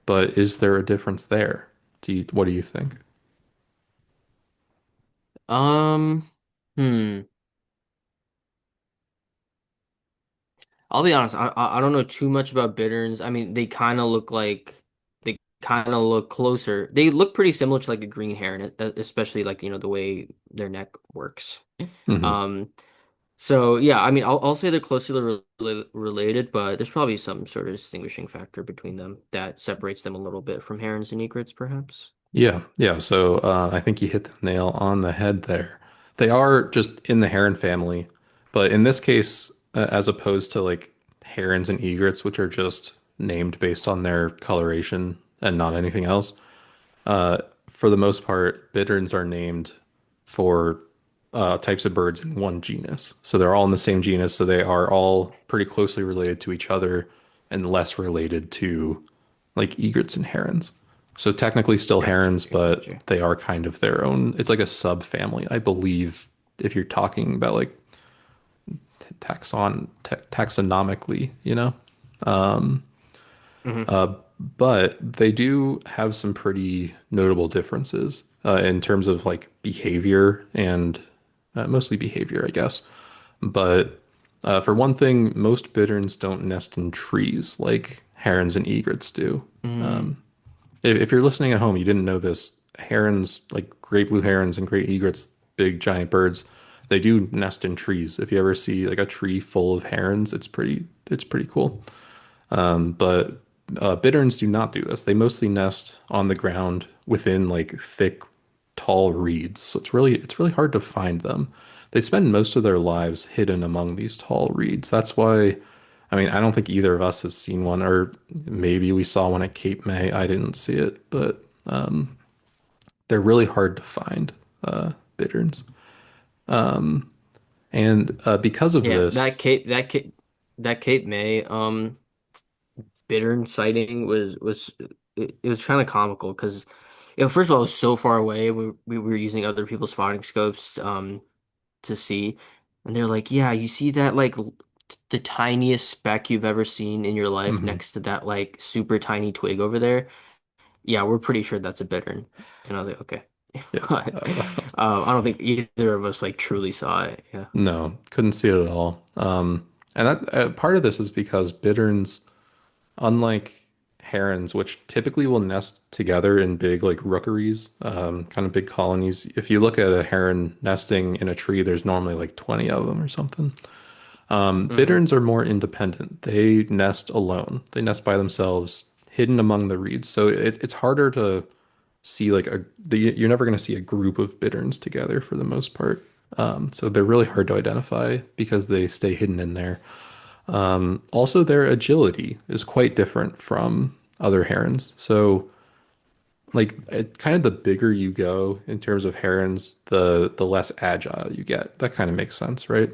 But is there a difference there? What do you think? Um, hmm. I'll be honest. I don't know too much about bitterns. I mean, they kind of look closer. They look pretty similar to like a green heron, especially like the way their neck works. Hmm. Um, so yeah, I mean, I'll say they're closely related, but there's probably some sort of distinguishing factor between them that separates them a little bit from herons and egrets, perhaps. Yeah, yeah. So I think you hit the nail on the head there. They are just in the heron family, but in this case, as opposed to like herons and egrets, which are just named based on their coloration and not anything else, uh, for the most part, bitterns are named for types of birds in one genus. So they're all in the same genus, so they are all pretty closely related to each other and less related to like egrets and herons. So technically still Gotcha, herons, but gotcha. they are kind of their own. It's like a subfamily, I believe, if you're talking about like taxonomically, you know? Hmm. But they do have some pretty notable differences in terms of like behavior and mostly behavior, I guess. But for one thing, most bitterns don't nest in trees like herons and egrets do. Mm, If you're listening at home, you didn't know this. Herons, like great blue herons and great egrets, big giant birds, they do nest in trees. If you ever see like a tree full of herons, it's pretty cool. But bitterns do not do this. They mostly nest on the ground within like thick, tall reeds. So it's really hard to find them. They spend most of their lives hidden among these tall reeds. That's why, I mean, I don't think either of us has seen one, or maybe we saw one at Cape May. I didn't see it, but they're really hard to find, bitterns. And because of yeah, this, that Cape May bittern sighting it was kind of comical because first of all it was so far away. We were using other people's spotting scopes to see, and they're like, yeah, you see that like the tiniest speck you've ever seen in your life mhm, next to that like super tiny twig over there. Yeah, we're pretty sure that's a bittern. And I was like, okay. yeah, But I don't think either of us like truly saw it. Yeah. no, couldn't see it at all. And that part of this is because bitterns, unlike herons, which typically will nest together in big like rookeries, kind of big colonies. If you look at a heron nesting in a tree, there's normally like 20 of them or something. Hmm. Bitterns are more independent. They nest alone. They nest by themselves, hidden among the reeds. So it's harder to see like you're never going to see a group of bitterns together for the most part. So they're really hard to identify because they stay hidden in there. Also, their agility is quite different from other herons. So, like, kind of the bigger you go in terms of herons, the less agile you get. That kind of makes sense, right?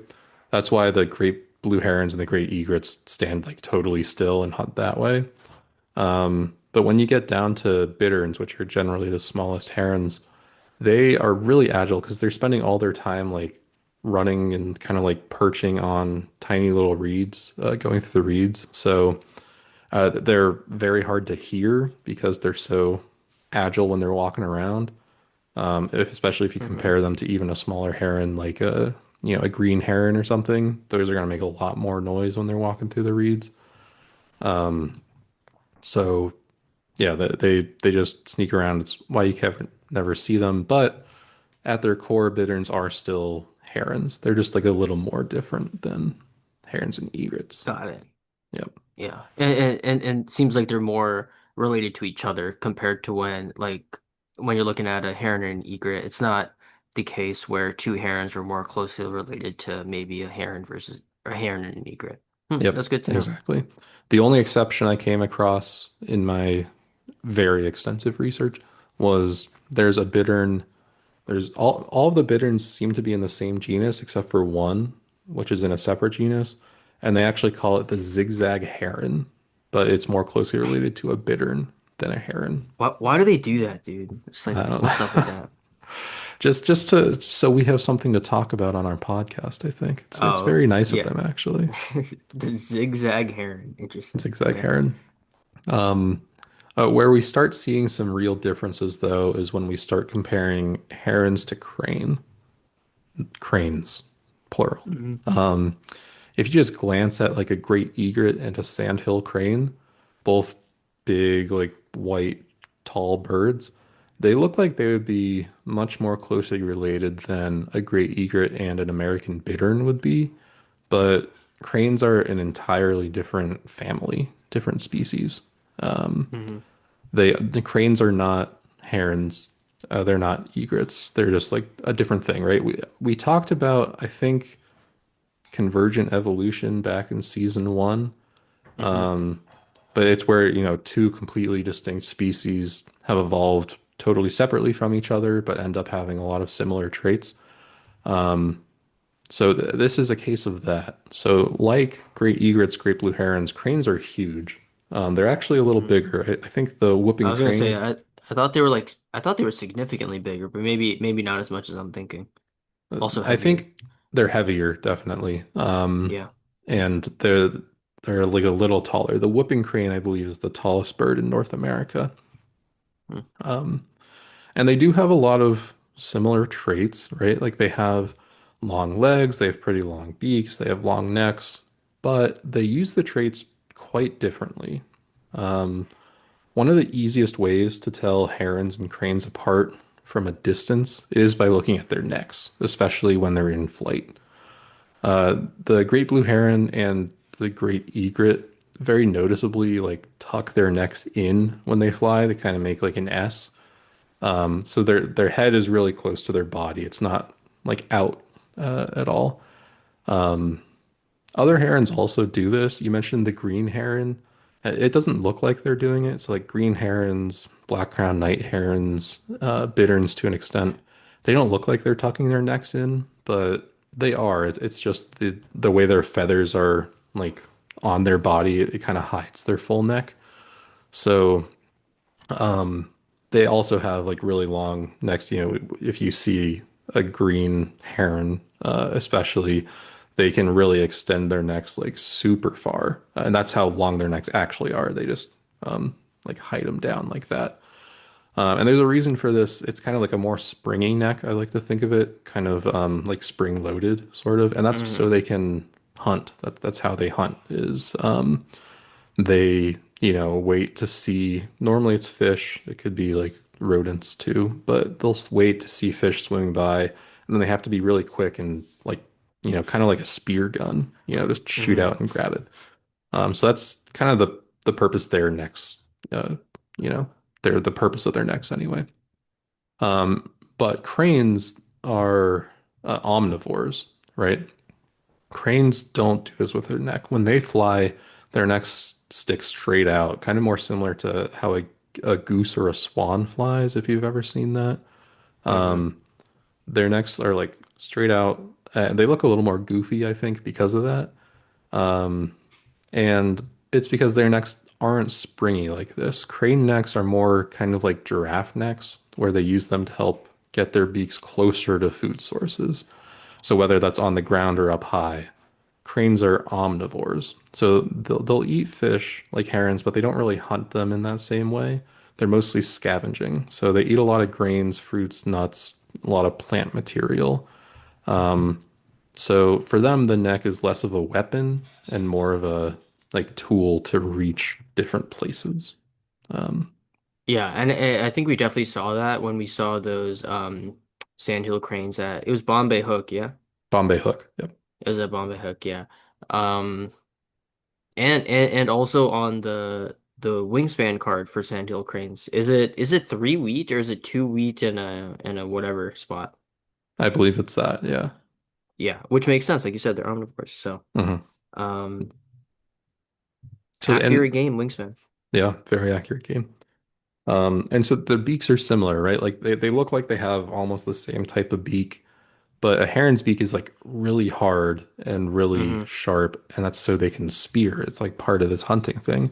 That's why the great blue herons and the great egrets stand like totally still and hunt that way. But when you get down to bitterns, which are generally the smallest herons, they are really agile because they're spending all their time like running and kind of like perching on tiny little reeds, going through the reeds. So they're very hard to hear because they're so agile when they're walking around. Especially if you Hmm. compare them to even a smaller heron, like a green heron or something. Those are going to make a lot more noise when they're walking through the reeds. So yeah, they just sneak around. It's why you can never see them. But at their core, bitterns are still herons. They're just like a little more different than herons and egrets. Got it. Yep. Yeah. And it seems like they're more related to each other compared to when you're looking at a heron and an egret. It's not the case where two herons are more closely related to maybe a heron versus a heron and an egret. Yep. That's good to know. Exactly. The only exception I came across in my very extensive research was there's a bittern. There's all of the bitterns seem to be in the same genus except for one, which is in a separate genus, and they actually call it the zigzag heron, but it's more closely related to a bittern than a heron. Why do they do that, dude? It's like, I don't what's up with know. that? Just to so we have something to talk about on our podcast, I think. It's Oh, very nice of yeah. them actually. The zigzag heron. Interesting. Zigzag Yeah. heron. Um, where we start seeing some real differences though is when we start comparing herons to cranes, plural. Hmm. Um, if you just glance at like a great egret and a sandhill crane, both big, like white, tall birds, they look like they would be much more closely related than a great egret and an American bittern would be. But cranes are an entirely different family, different species. Hmm. The cranes are not herons. They're not egrets. They're just like a different thing, right? We talked about, I think, convergent evolution back in season one. Hmm. But it's where, two completely distinct species have evolved totally separately from each other, but end up having a lot of similar traits. So this is a case of that. So like great egrets, great blue herons, cranes are huge. They're actually a little Hmm. bigger. I think the I whooping was gonna say cranes, I thought they were I thought they were significantly bigger, but maybe not as much as I'm thinking. Also I heavier. think they're heavier, definitely. Yeah. And they're like a little taller. The whooping crane, I believe, is the tallest bird in North America. Hmm. And they do have a lot of similar traits, right? Like they have long legs, they have pretty long beaks, they have long necks, but they use the traits quite differently. One of the easiest ways to tell herons and cranes apart from a distance is by looking at their necks, especially when they're in flight. The great blue heron and the great egret very noticeably like tuck their necks in when they fly. They kind of make like an S. So their head is really close to their body. It's not like out at all. Other herons also do this. You mentioned the green heron. It doesn't look like they're doing it. So like green herons, black crowned night herons, bitterns to an extent, they don't look like they're tucking their necks in, but they are. It's just the way their feathers are like on their body. It kind of hides their full neck. So they also have like really long necks. If you see a green heron, especially, they can really extend their necks like super far, and that's how long their necks actually are. They just like hide them down like that. And there's a reason for this. It's kind of like a more springy neck. I like to think of it, kind of like spring loaded, sort of, and that's so Hmm. they can hunt. That's how they hunt. Is they, wait to see, normally it's fish. It could be like rodents too, but they'll wait to see fish swimming by, and then they have to be really quick and like, kind of like a spear gun, just shoot Hmm. out and grab it. So that's kind of the purpose their necks, uh, you know, they're the purpose of their necks anyway. But cranes are omnivores, right? Cranes don't do this with their neck. When they fly, their necks stick straight out, kind of more similar to how a goose or a swan flies, if you've ever seen that. Hmm. Their necks are like straight out. They look a little more goofy, I think, because of that. And it's because their necks aren't springy like this. Crane necks are more kind of like giraffe necks, where they use them to help get their beaks closer to food sources. So whether that's on the ground or up high, cranes are omnivores. So they'll eat fish like herons, but they don't really hunt them in that same way. They're mostly scavenging. So they eat a lot of grains, fruits, nuts, a lot of plant material. So for them, the neck is less of a weapon and more of like tool to reach different places. Um, Yeah, and I think we definitely saw that when we saw those sandhill cranes at it was Bombay Hook, yeah. Bombay hook. Yep. It was at Bombay Hook, yeah. Um and also on the wingspan card for sandhill cranes. Is it 3 wheat or is it 2 wheat and a whatever spot? I believe it's that. Yeah. Yeah, which makes sense. Like you said, they're omnivores. So hmm um So and accurate game wingspan. yeah, very accurate game. And so the beaks are similar, right? Like they look like they have almost the same type of beak, but a heron's beak is like really hard and really Hmm. sharp, and that's so they can spear. It's like part of this hunting thing.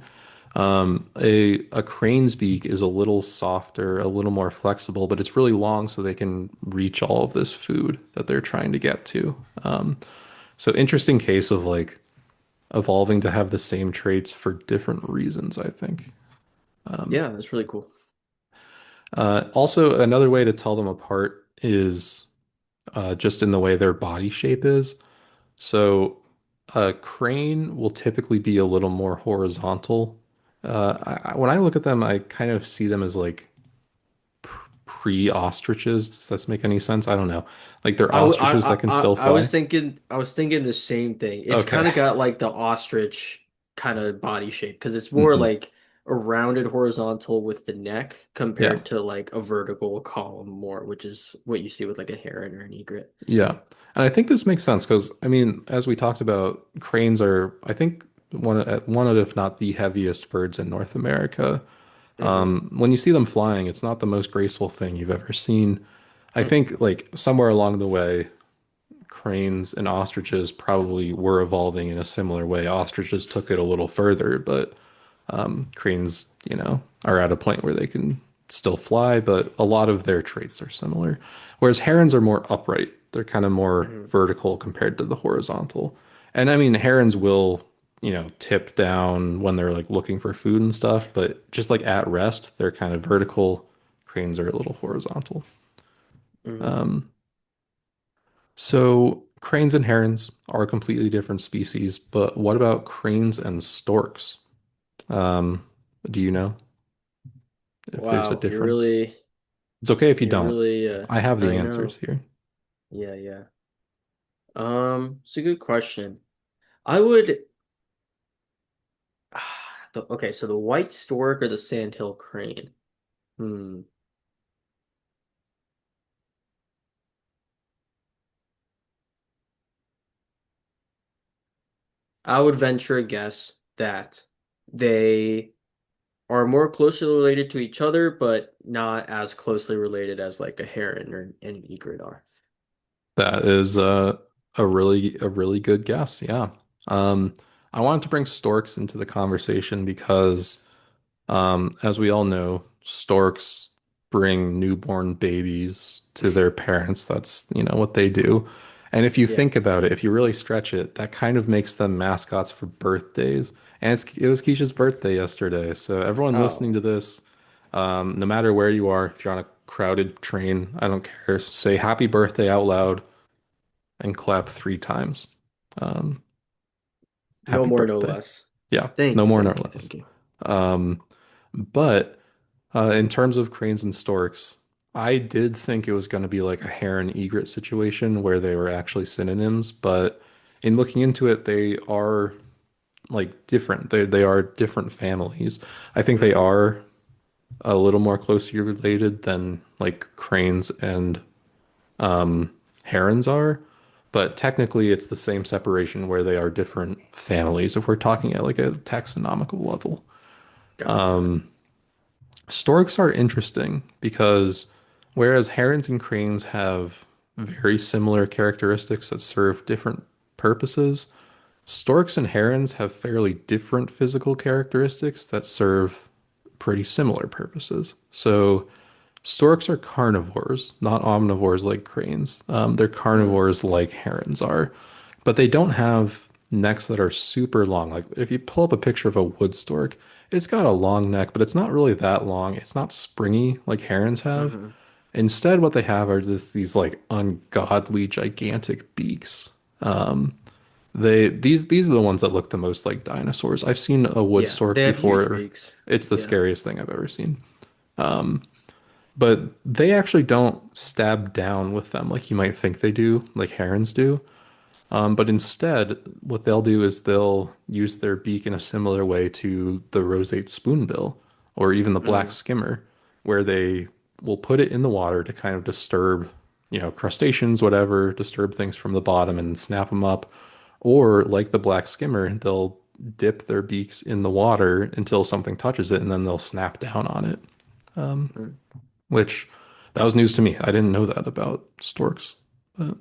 A crane's beak is a little softer, a little more flexible, but it's really long so they can reach all of this food that they're trying to get to. So interesting case of like evolving to have the same traits for different reasons, I think. Yeah, that's really cool. Also, another way to tell them apart is just in the way their body shape is. So, a crane will typically be a little more horizontal. When I look at them, I kind of see them as like pre-ostriches. Does that make any sense? I don't know. Like they're ostriches that can still fly. I was thinking the same thing. It's Okay. kind of got like the ostrich kind of body shape because it's more hmm like a rounded horizontal with the neck Yeah. compared to like a vertical column more, which is what you see with like a heron or an egret. Yeah. And I think this makes sense because, I mean, as we talked about, cranes are, I think, one of, if not the heaviest birds in North America. Hmm. When you see them flying, it's not the most graceful thing you've ever seen. I think, like, somewhere along the way, cranes and ostriches probably were evolving in a similar way. Ostriches took it a little further, but cranes, are at a point where they can still fly, but a lot of their traits are similar. Whereas herons are more upright. They're kind of more Hmm. vertical compared to the horizontal. And I mean, herons will, tip down when they're like looking for food and stuff, but just like at rest, they're kind of vertical. Cranes are a little horizontal. Hmm. Um, so cranes and herons are completely different species, but what about cranes and storks? Um, do you know if there's a Wow, difference? It's okay if you you're don't. really, I have the I answers know. here. Yeah, yeah. It's a good question. I would. Okay, so the white stork or the sandhill crane? Hmm. I would venture a guess that they are more closely related to each other, but not as closely related as like a heron or an egret are. That is a really good guess. Yeah. Um, I wanted to bring storks into the conversation because as we all know, storks bring newborn babies to their parents. That's, what they do. And if you Yeah. think about it, if you really stretch it, that kind of makes them mascots for birthdays. And it was Keisha's birthday yesterday. So everyone listening Oh, to this, no matter where you are, if you're on a crowded train, I don't care, say happy birthday out loud and clap 3 times. Um, no Happy more, no birthday. less. Yeah, Thank no you, more, no thank you, less. thank you. Um, but in terms of cranes and storks, I did think it was going to be like a heron egret situation where they were actually synonyms, but in looking into it, they are like different. They are different families. I think they Hmm. are a little more closely related than like cranes and herons are, but technically it's the same separation where they are different families if we're talking at like a taxonomical level. Got it. Storks are interesting because whereas herons and cranes have very similar characteristics that serve different purposes, storks and herons have fairly different physical characteristics that serve pretty similar purposes. So, storks are carnivores, not omnivores like cranes. They're Hmm. carnivores like herons are, but they don't have necks that are super long. Like if you pull up a picture of a wood stork, it's got a long neck, but it's not really that long. It's not springy like herons have. Hmm. Instead, what they have are these like ungodly gigantic beaks. These are the ones that look the most like dinosaurs. I've seen a wood Yeah, stork they have huge before. beaks. It's the Yeah. scariest thing I've ever seen. Um, but they actually don't stab down with them like you might think they do, like herons do. But instead, what they'll do is they'll use their beak in a similar way to the roseate spoonbill or even the black Mm, skimmer, where they will put it in the water to kind of disturb, crustaceans, whatever, disturb things from the bottom and snap them up. Or like the black skimmer, they'll dip their beaks in the water until something touches it and then they'll snap down on it. mm. Which that was news to me. I didn't know that about storks. But,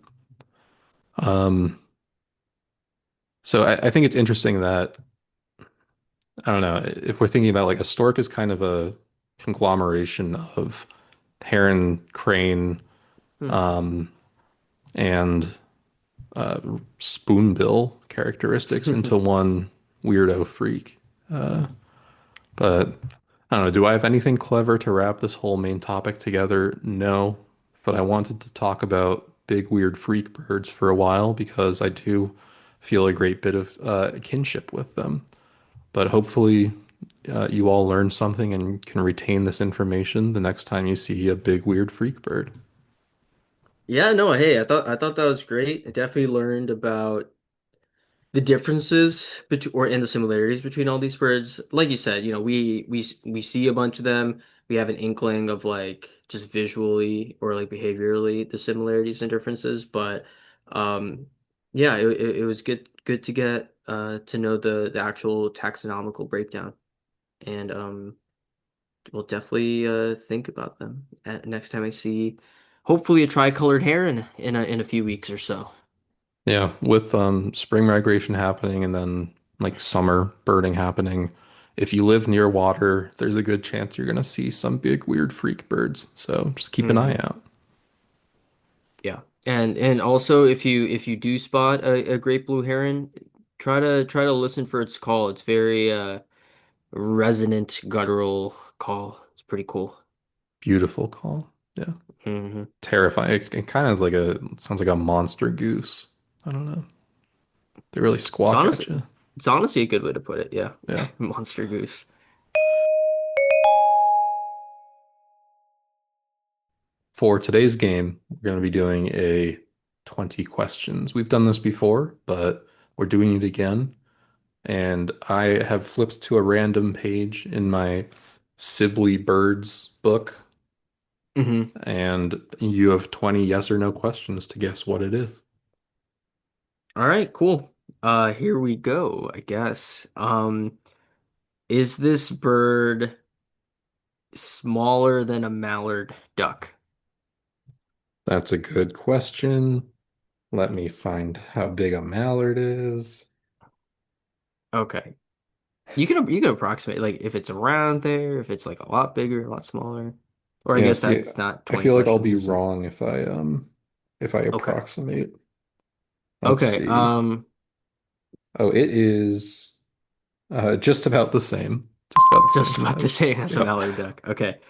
um, so I think it's interesting that I don't know if we're thinking about like a stork is kind of a conglomeration of heron, crane, Hmm. um, and uh, spoonbill characteristics into one weirdo freak. Uh, but I don't know. Do I have anything clever to wrap this whole main topic together? No. But I wanted to talk about big, weird freak birds for a while because I do feel a great bit of kinship with them. But hopefully, you all learn something and can retain this information the next time you see a big, weird freak bird. Yeah, no, hey, I thought that was great. I definitely learned about the differences between or and the similarities between all these birds. Like you said, we see a bunch of them. We have an inkling of like just visually or like behaviorally the similarities and differences, but yeah, it was good to get to know the actual taxonomical breakdown. And we'll definitely think about them next time I see hopefully a tricolored heron in a few weeks or so. Yeah, with spring migration happening and then like summer birding happening, if you live near water, there's a good chance you're gonna see some big, weird freak birds. So just keep an eye Hmm. out. Yeah. And also if you do spot a great blue heron, try to listen for its call. It's very resonant guttural call. It's pretty cool. Beautiful call. Yeah. Hmm. Terrifying. It kind of is like sounds like a monster goose. I don't know. They really It's squawk at honestly you. it's honestly a good way to put it. Yeah. Yeah. Monster goose. For today's game, we're going to be doing a 20 questions. We've done this before, but we're doing it again. And I have flipped to a random page in my Sibley Birds book, Hmm. and you have 20 yes or no questions to guess what it is. All right, cool. Here we go, I guess. Is this bird smaller than a mallard duck? That's a good question. Let me find how big a mallard is. Okay. You can approximate like if it's around there, if it's like a lot bigger, a lot smaller. Or I Yeah, guess see, that's not I 20 feel like I'll questions, be is it? wrong if I Okay. approximate. Let's Okay. see. Oh, it is just about the same. Just about the same Just about the size. same as a Yep. mallard duck. Okay.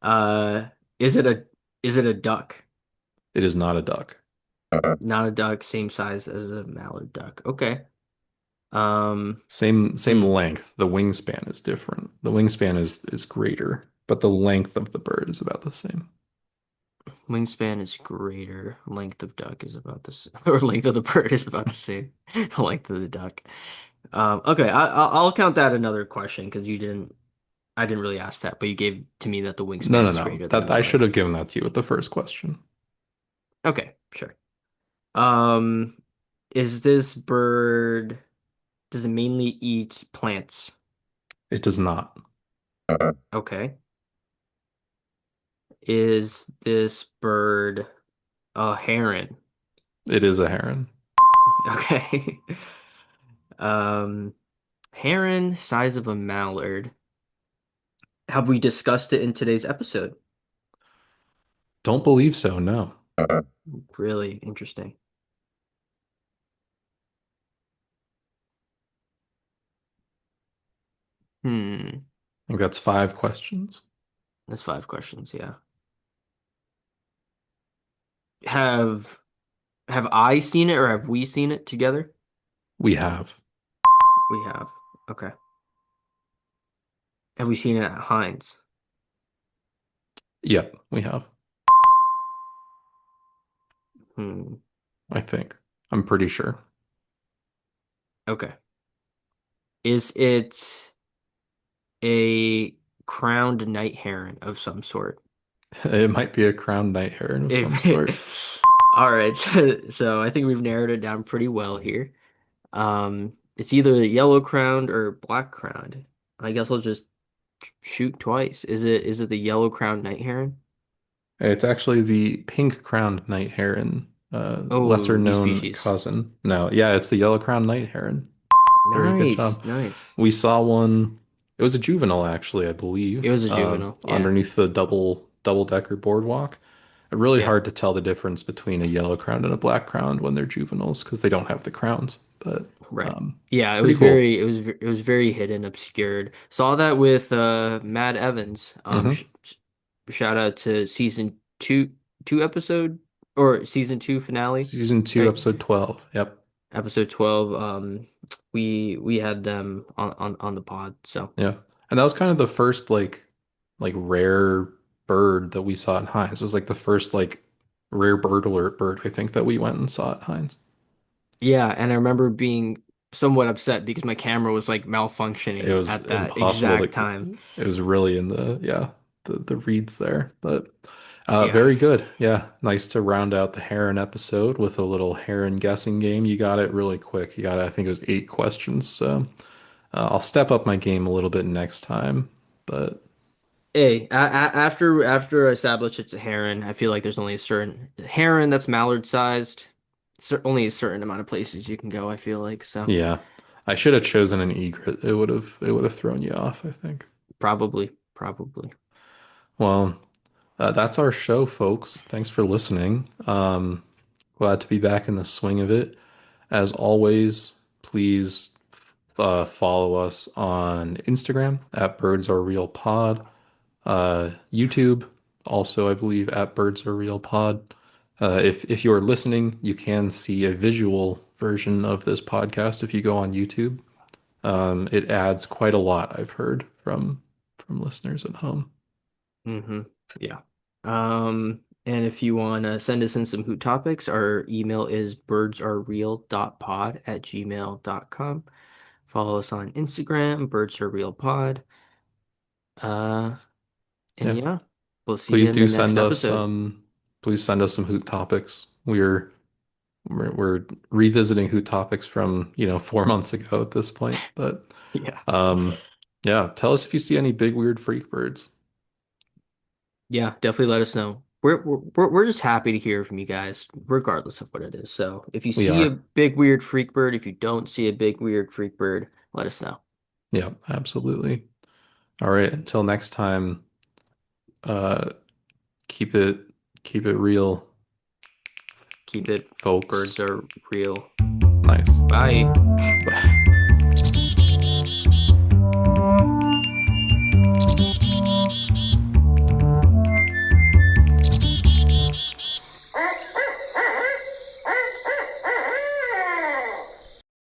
Uh is it a duck? It is not a duck. Not a duck, same size as a mallard duck. Okay. Um Same hmm. length. The wingspan is different. The wingspan is greater, but the length of the bird is about the same. Wingspan is greater. Length of duck is about the same. Or length of the bird is about the same. The length of the duck. Okay, I'll count that another question because you didn't. I didn't really ask that, but you gave to me that the No, wingspan no, was no. greater than a That I should mallard. have given that to you with the first question. Okay, sure. Um, is this bird, does it mainly eat plants? It does not. Okay. Is this bird a heron? It is a heron. Okay. Um, Heron, size of a mallard. Have we discussed it in today's episode? Don't believe so, no. Really interesting. Hmm. I think that's five questions. That's five questions, yeah. Have have I seen it or have we seen it together? We have. We have. Okay. Have we seen it at Heinz? Yep, we have. Hmm. I think. I'm pretty sure. Okay. Is it a crowned night heron of some sort? It might be a crowned night heron of some It- sort. All right. So I think we've narrowed it down pretty well here. It's either yellow crowned or black crowned. I guess I'll just shoot twice. Is it the yellow crowned night heron? It's actually the pink crowned night heron, lesser Oh, new known species. cousin. No, yeah, it's the yellow crowned night heron. Very good Nice, job. nice. We saw one. It was a juvenile, actually, I It believe, was a juvenile. Yeah. underneath the double decker boardwalk. Really Yeah. hard to tell the difference between a yellow crowned and a black crowned when they're juveniles because they don't have the crowns. But Right. um, Yeah, pretty cool. it was very hidden, obscured. Saw that with Mad Evans. Hmm. Shout out to season two episode or season two finale. Season two, Tech episode 12. Yep. episode 12. We had them on the pod. So Yeah. And that was kind of the first like rare bird that we saw at Heinz. It was like the first like rare bird alert bird I think that we went and saw at Heinz. yeah, and I remember being somewhat upset because my camera was like It malfunctioning was at that impossible to exact get time. it was really in the yeah, the reeds there. But Yeah. very good. Yeah. Nice to round out the Heron episode with a little Heron guessing game. You got it really quick. You got I think it was 8 questions. So I'll step up my game a little bit next time. But Hey, after I establish it's a heron, I feel like there's only a certain heron that's mallard sized. Only a certain amount of places you can go, I feel like. So yeah, I should have chosen an egret. It would have thrown you off, I think. probably. Well, that's our show, folks. Thanks for listening. Glad to be back in the swing of it. As always, please follow us on Instagram at Birds Are Real Pod. YouTube, also, I believe, at Birds Are Real Pod. If you're listening, you can see a visual version of this podcast if you go on YouTube. It adds quite a lot, I've heard from listeners at home. Hmm. Yeah. And if you want to send us in some hoot topics, our email is birdsarereal.pod@gmail.com. Follow us on Instagram, Birds Are Real Pod. Uh, and Yeah, yeah, we'll see you please in the do next send us episode. please send us some hoot topics. We're revisiting hoot topics from 4 months ago at this point, but Yeah. um, yeah, tell us if you see any big weird freak birds. Yeah, definitely let us know. We're just happy to hear from you guys, regardless of what it is. So if you We see a are. big weird freak bird, if you don't see a big weird freak bird, let us know. Yeah, absolutely. All right, until next time, uh, keep it keep it real, Keep it, birds folks. are real. Nice. Bye. Bye.